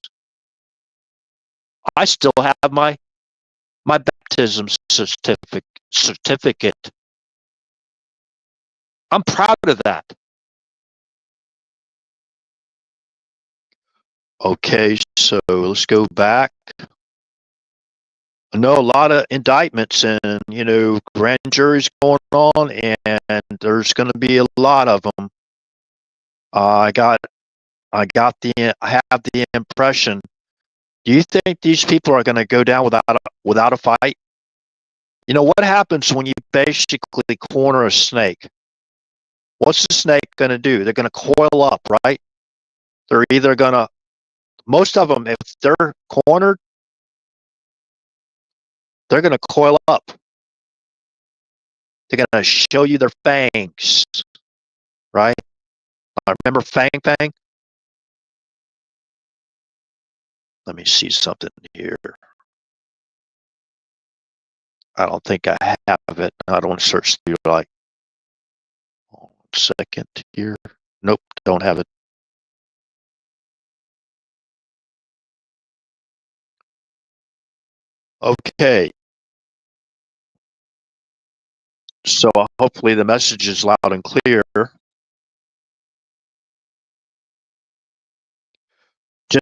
I still have my baptism certificate. I'm proud of that. Okay, so let's go back. I know a lot of indictments and grand juries going on, and there's going to be a lot of them. I have the impression. Do you think these people are going to go down without a fight? You know what happens when you basically corner a snake? What's the snake going to do? They're going to coil up, right? They're either going to, most of them, if they're cornered, they're going to coil up. They're going to show you their fangs, right? I remember Fang Fang. Let me see something here. I don't think I have it. I don't want to search through like 1 second here. Nope, don't have it. Okay. So hopefully the message is loud and clear.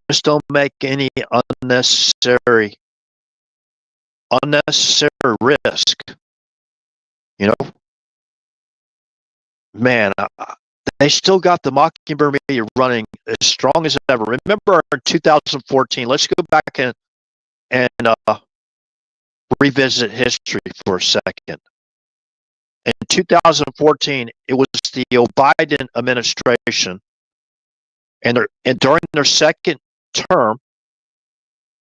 Just don't make any unnecessary risk. Man, they still got the Mockingbird media running as strong as ever. Remember in 2014, let's go back and revisit history for a second. In 2014, it was the Biden administration, and during their second term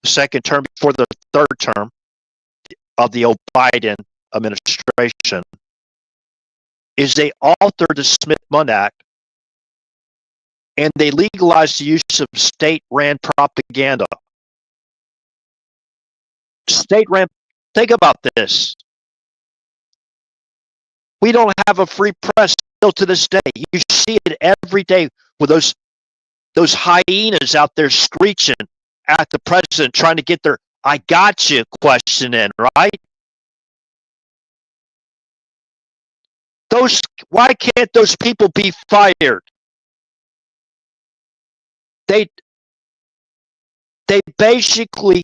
before the third term of the Biden administration, is they altered the Smith-Mundt Act and they legalized the use of state-ran propaganda. State-ran, think about this. We don't have a free press still to this day. You see it every day with those hyenas out there screeching at the president, trying to get their "I got you" question in, right? Why can't those people be fired? They basically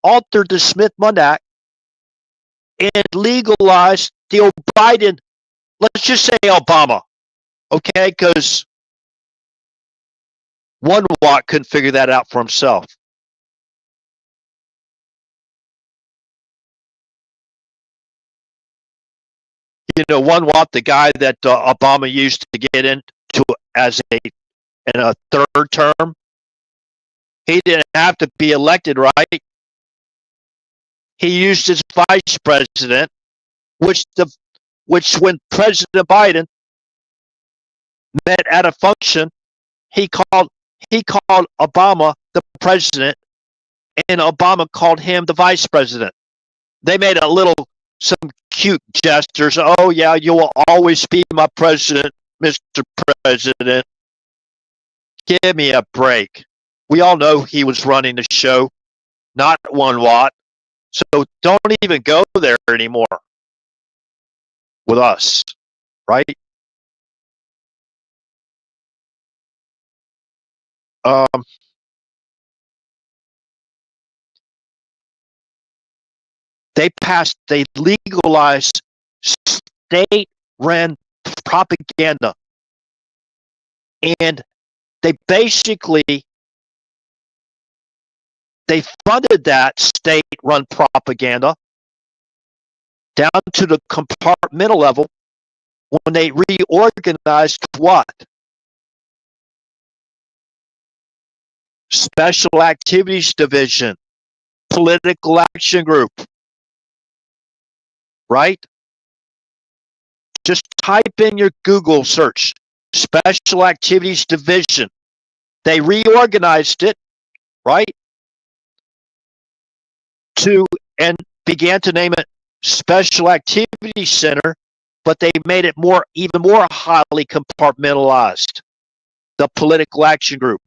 altered the Smith-Mundt Act and legalized the Biden. Let's just say Obama, okay? Because one Watt couldn't figure that out for himself. You know, one Watt, the guy that Obama used to get into as in a third term, he didn't have to be elected, right? He used his vice president, which when President Biden met at a function, he called Obama the president, and Obama called him the vice president. They made some cute gestures. Oh yeah, you will always be my president, Mr. President. Give me a break. We all know he was running the show, not one Watt. So don't even go there anymore with us, right? They legalized state-run propaganda, and they funded that state-run propaganda down to the compartmental level when they reorganized what? Special Activities Division, Political Action Group, right? Just type in your Google search, Special Activities Division. They reorganized it, right? And began to name it Special Activities Center, but they made it even more highly compartmentalized. The Political Action Group.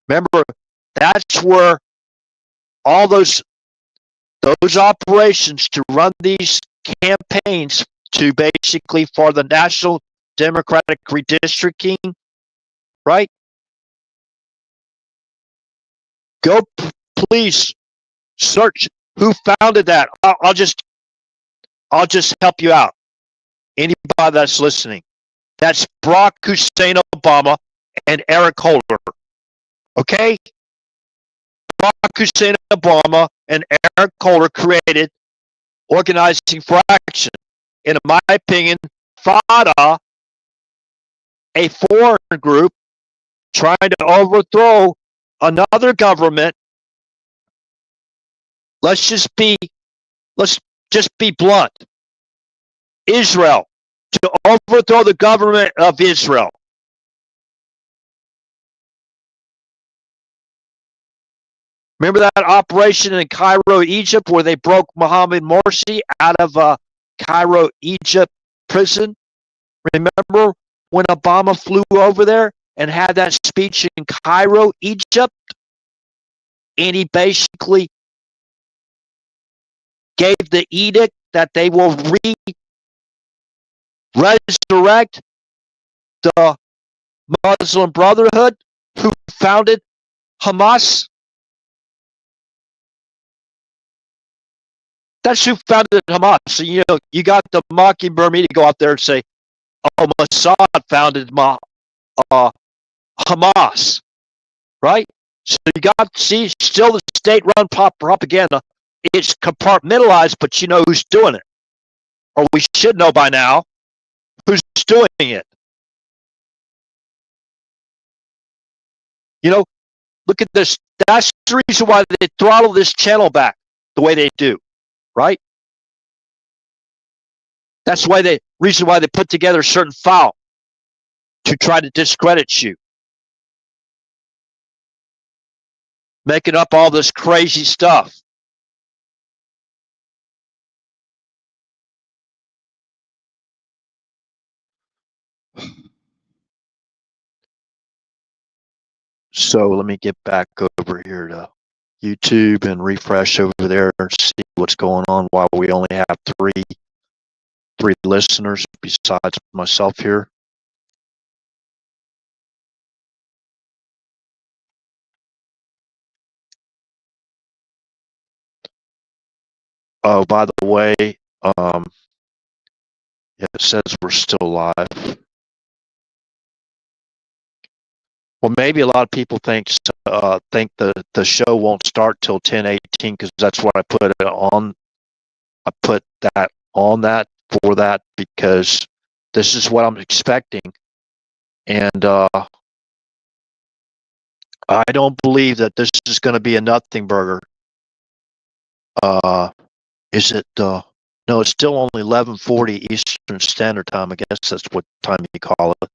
Remember, that's where all those operations to run these campaigns to basically for the National Democratic Redistricting, right? Go, please search who founded that. I'll just help you out. Anybody that's listening, that's Barack Hussein Obama and Eric Holder. Okay? Barack Hussein Obama and Eric Holder created Organizing for Action. In my opinion, FADA, a foreign group trying to overthrow another government. Let's just be blunt. Israel, to overthrow the government of Israel. Remember that operation in Cairo, Egypt, where they broke Mohammed Morsi out of Cairo, Egypt prison? Remember when Obama flew over there and had that speech in Cairo, Egypt? And he basically gave the edict that they will resurrect the Muslim Brotherhood who founded Hamas. That's who founded Hamas. So, you know, you got the Mockingbird media to go out there and say, oh, Mossad founded Hamas, right? So you got, see, still the state-run propaganda. It's compartmentalized, but you know who's doing it. Or we should know by now who's doing it. You know, look at this. That's the reason why they throttle this channel back the way they do, right? That's why reason why they put together a certain file to try to discredit you. Making up all this crazy stuff. So let me get back over here to YouTube and refresh over there and see what's going on while we only have three listeners besides myself here. Oh, by the way, it says we're still live. Well, maybe a lot of people think the show won't start till 10:18 because that's what I put it on. I put that on that for that because this is what I'm expecting, and I don't believe that this is going to be a nothing burger. Is it? No, it's still only 11:40 Eastern Standard Time. I guess that's what time you call it.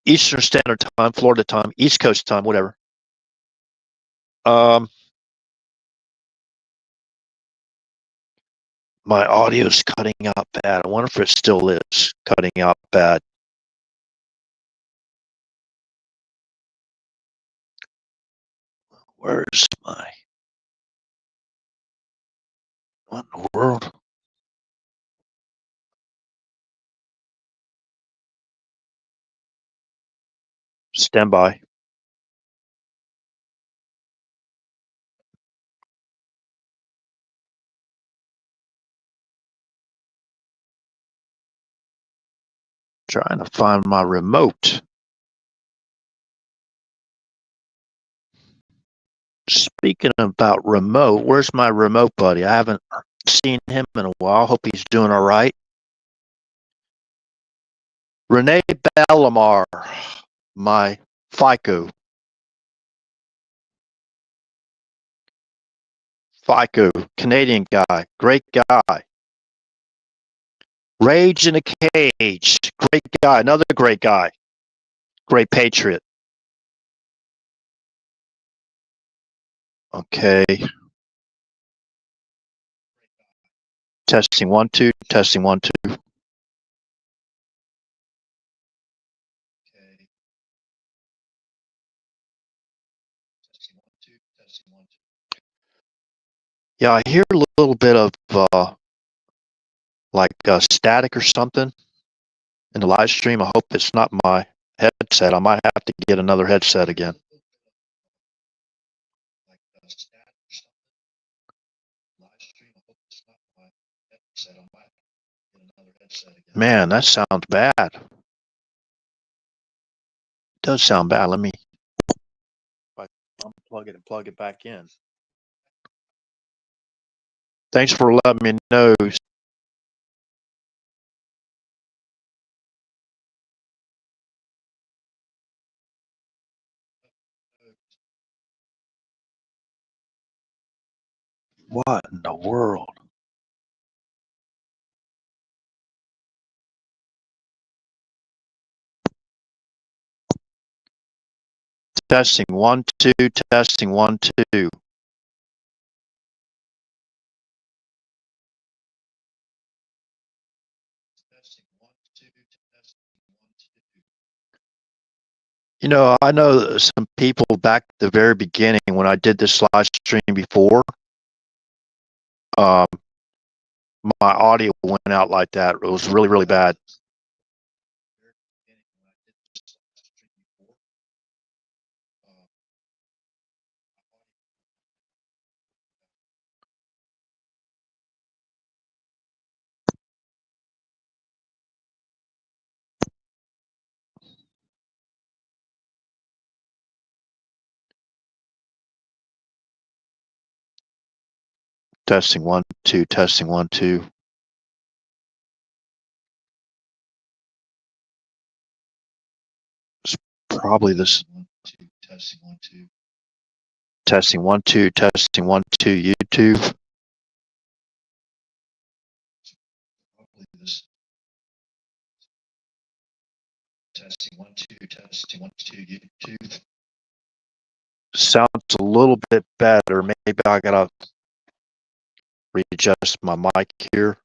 Eastern Standard Time, Florida time, East Coast time, whatever. My audio's cutting out bad. I wonder if it still is cutting out bad. Where's my... What in the world? Stand by. Trying to find my remote. Speaking about remote, where's my remote buddy? I haven't seen him in a while. Hope he's doing all right. Renee Bellamar, my FICO. FICO, Canadian guy, great guy. Rage in a Cage, great guy, another great guy, great patriot. Okay. Testing 1 2, testing 1 2. Okay. Testing 1 2, testing 1 2. Yeah, I hear a little bit of like static or something in the live stream. I hope it's not my headset. I might have to get another headset again. Man, that sounds bad. It does sound bad. Let me unplug it and plug it back in. Thanks for letting me know. What in the world? Testing 1 2, testing 1 2. You know, I know some people back at the very beginning when I did this live stream before. My audio went out like that. It was really, really bad. Testing 1 2, testing 1 2. It's probably this. Testing 1 2. Testing 1 2, testing 1 2. YouTube. Testing 1 2 testing 1 2 YouTube. Sounds a little bit better. Maybe I gotta readjust my mic here.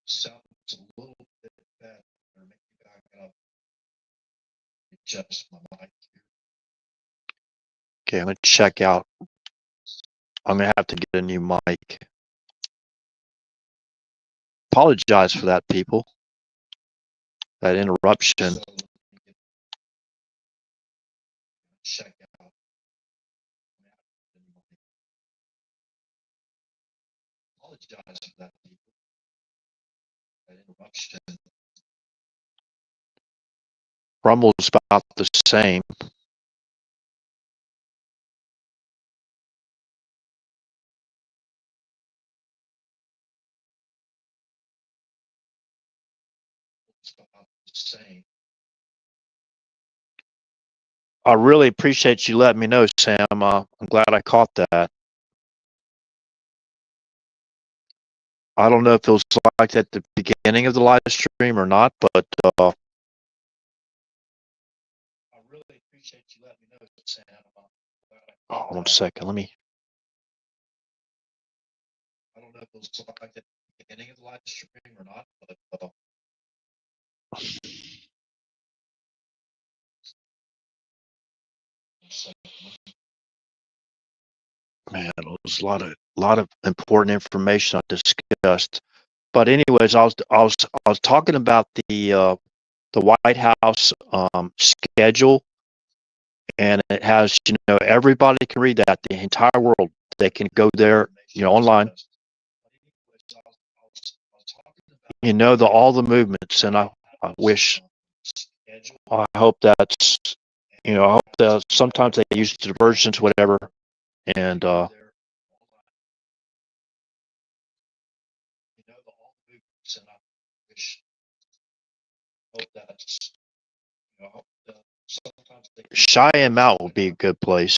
Sounds a little bit better. Maybe I gotta adjust my mic here. Okay, I'm gonna check out. I'm gonna have to get a new mic. Apologize for that, people. That interruption. Check out. Apologize for that, people. That interruption. Rumble's about the same. It's about the same. I really appreciate you letting me know, Sam. I'm glad I caught that. I don't know if it was like that at the beginning of the live stream or not, but I really appreciate you letting me know, Sam. hold on a second. Let me. I don't know if it was like that at the beginning of the live stream or not, but Man, it was a lot of important information I discussed. But anyways, I was talking about the White House schedule, and it has, you know, everybody can read that, the entire world. They can go there, you know, online. You know, all the movements, and I wish, I hope that's, you know, I hope that sometimes they use diversions, whatever, and Cheyenne Mountain would be a good place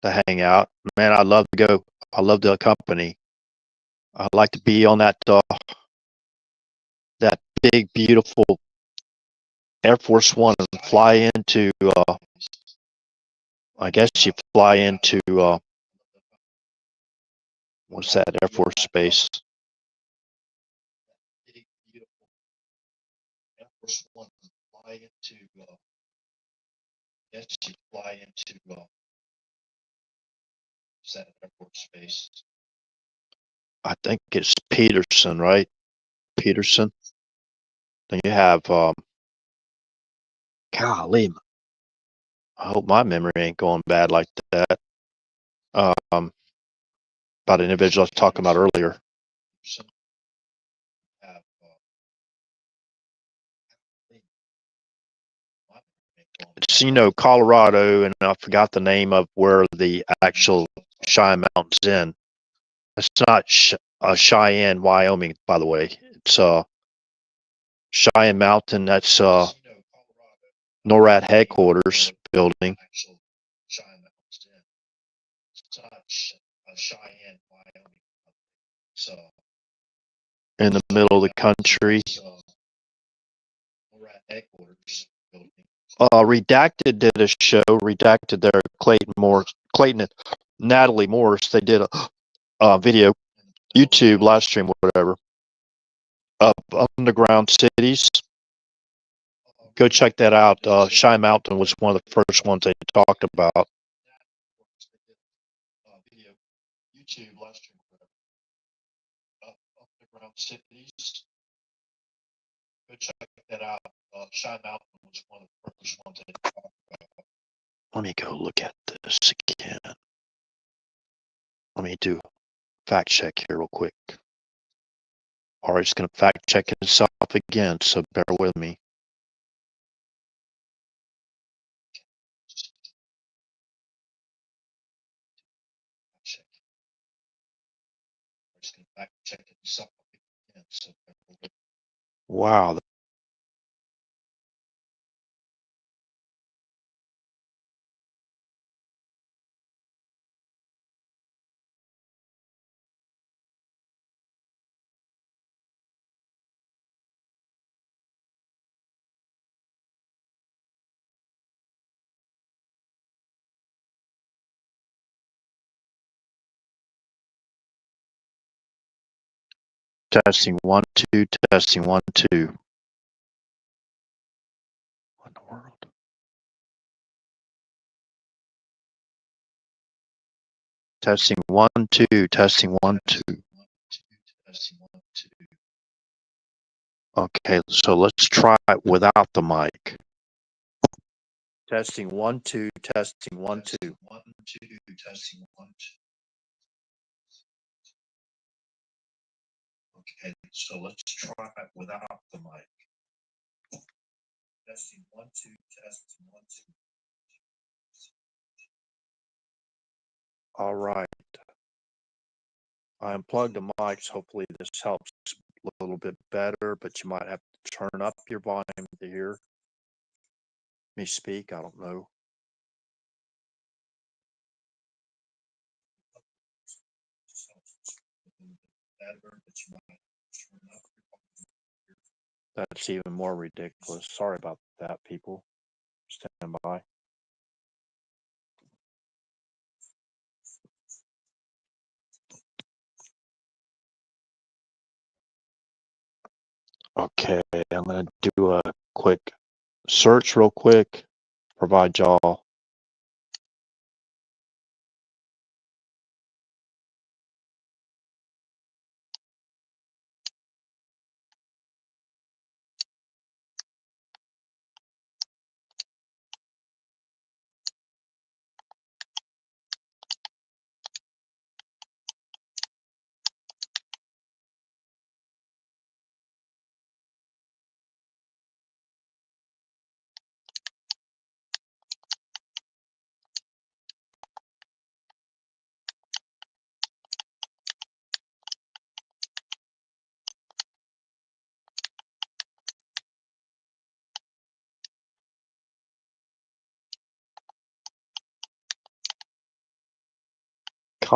to hang out. Man, I'd love to go. I love the company. I'd like to be on that big, beautiful Air Force One and fly into. I guess you fly into what's that Air Force base? Air Force One fly into. Yes, you fly into. Set Air Force Base. I think it's Peterson, right? Peterson. Then you have golly, I hope my memory ain't going bad like that. About an individual I was talking about earlier. It's, you know, Colorado, and I forgot the name of where the actual Cheyenne Mountain's in. It's not Cheyenne, Wyoming, by the way. It's Cheyenne Mountain. That's NORAD headquarters building. In the middle of the country. Redacted did a show. Redacted there. Clayton and Natalie Morris. They did a video, YouTube live stream, whatever. Underground cities. Go check that out. Cheyenne Mountain was one of the first ones they talked about. YouTube live stream, underground cities. Go check that out. Cheyenne Mountain was one of the first ones they talked about. Let me go look at this again. Let me do fact check here real quick. All right, it's going to fact check itself again, so bear with me. Wow, Testing 1, 2, testing 1, 2. What in the world? Testing 1, 2, testing 1, 2. Testing 1, 2. Okay, so let's try it without the mic. Testing 1, 2, testing 1, 2. 1, 2, testing 1, 2. Okay, so let's try it without the mic. Testing 1, 2, testing 1, 2. All right. I unplugged the mics. Hopefully this helps a little bit better, but you might have to turn up your volume to hear me speak. I don't know. That's even more ridiculous. Sorry about that, people. Stand by. Okay, I'm going to do a quick search real quick, provide y'all.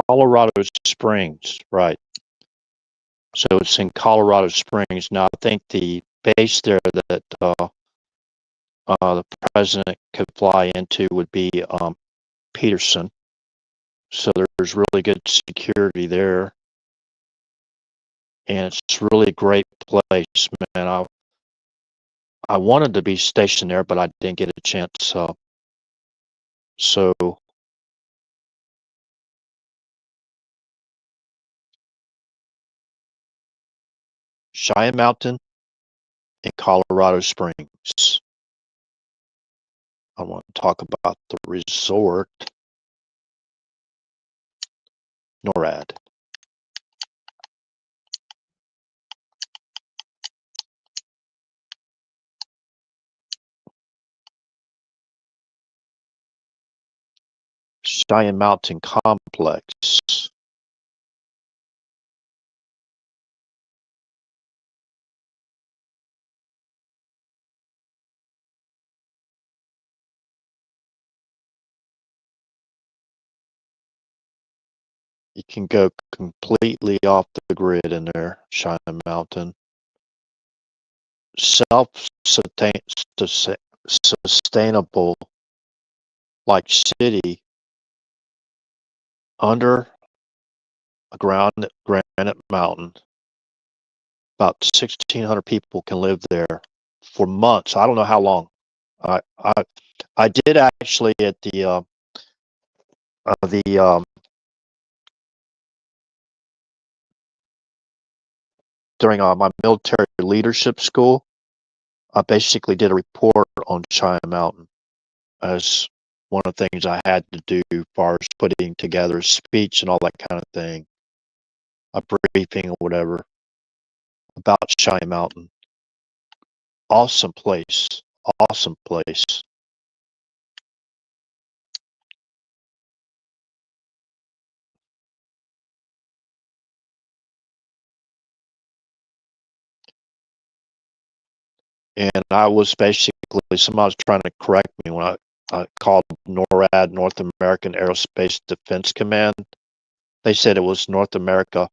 Colorado Springs, right. So it's in Colorado Springs. Now, I think the base there that the president could fly into would be Peterson. So there's really good security there. And it's really a great place, man. I wanted to be stationed there, but I didn't get a chance. So Cheyenne Mountain in Colorado Springs. I want to talk about the resort, NORAD. Cheyenne Mountain Complex. You can go completely off the grid in there, Cheyenne Mountain. Sustainable, like city, under a granite mountain. About 1,600 people can live there for months. I don't know how long. I did actually at the during my military leadership school. I basically did a report on Cheyenne Mountain as one of the things I had to do as far as putting together a speech and all that kind of thing, a briefing or whatever about Cheyenne Mountain. Awesome place. Awesome place. And I was basically, somebody was trying to correct me when I called NORAD, North American Aerospace Defense Command. They said it was North America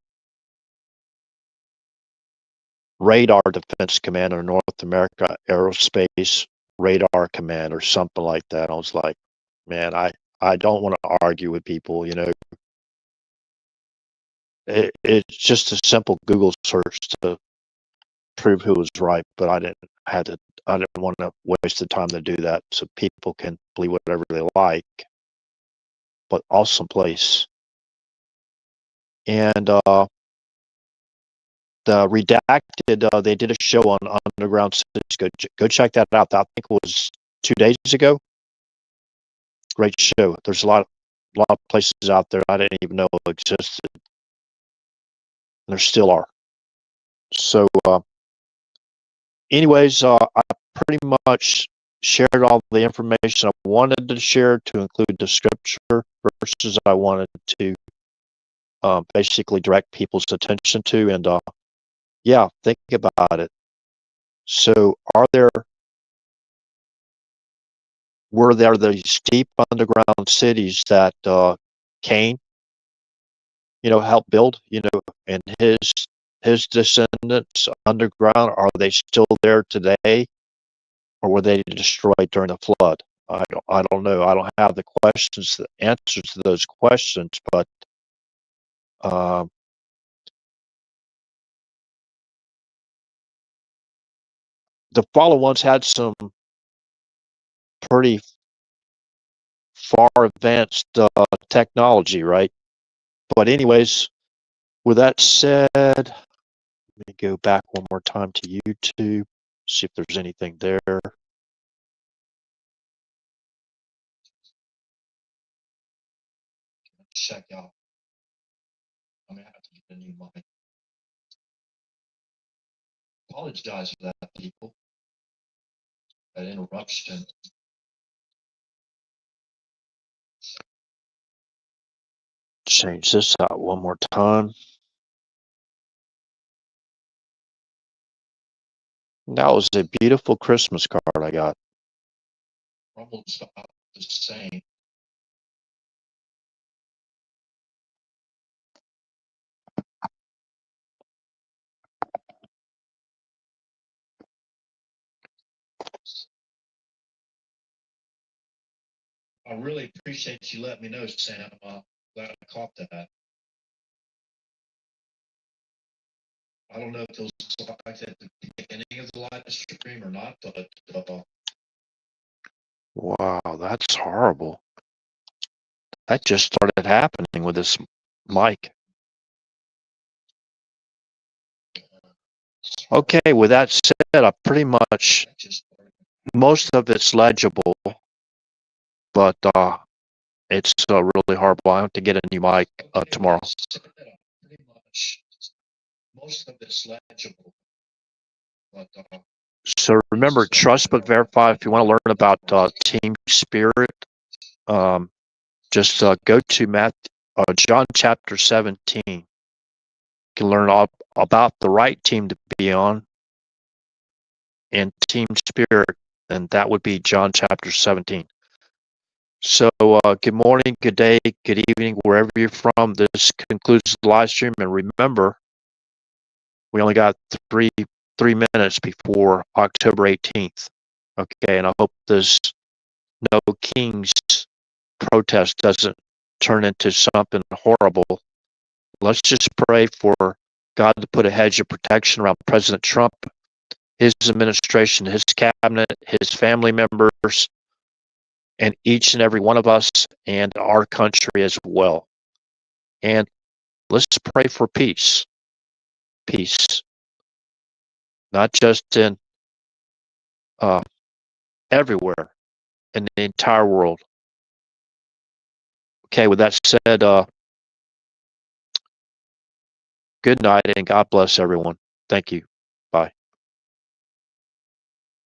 Radar Defense Command or North America Aerospace Radar Command or something like that. I was like, man, I don't want to argue with people, you know. It's just a simple Google search to prove who was right, but I didn't want to waste the time to do that, so people can believe whatever they like. But awesome place. And the Redacted, they did a show on Underground Cities. Go check that out. I think it was 2 days ago. Great show. There's a lot of places out there I didn't even know existed. There still are. So, anyways, I pretty much shared all the information I wanted to share, to include the scripture verses I wanted to basically direct people's attention to. And yeah, think about it. So, were there these deep underground cities that Cain, helped build, and his descendants underground? Are they still there today, or were they destroyed during the flood? I don't know. I don't have the answers to those questions, but the fallen ones had some pretty far advanced technology, right? But anyways, with that said, let me go back one more time to YouTube, see if there's anything there. Check out. I'm gonna have to get a new mic. Apologize for that, people. That interruption. Change this out one more time. That was a beautiful Christmas card I got. Almost about the same. I really appreciate you letting me know, Sam. Glad I caught that. I don't know if those slides at the beginning of the live stream or not, but Wow, that's horrible. That just started happening with this mic. Okay, with that said, I pretty much, most of it's legible, but it's really horrible. I have to get a new mic tomorrow. Pretty much most of it's legible, but So remember, trust but verify. If you want to learn about team spirit, just go to John chapter 17. You can learn all about the right team to be on and team spirit, and that would be John chapter 17. So good morning, good day, good evening, wherever you're from. This concludes the live stream, and remember, we only got three minutes before October 18th. Okay, and I hope this No Kings protest doesn't turn into something horrible. Let's just pray for God to put a hedge of protection around President Trump, his administration, his cabinet, his family members, and each and every one of us, and our country as well. And let's pray for peace. Peace. Not just in everywhere in the entire world. Okay, with that said, good night and God bless everyone. Thank you.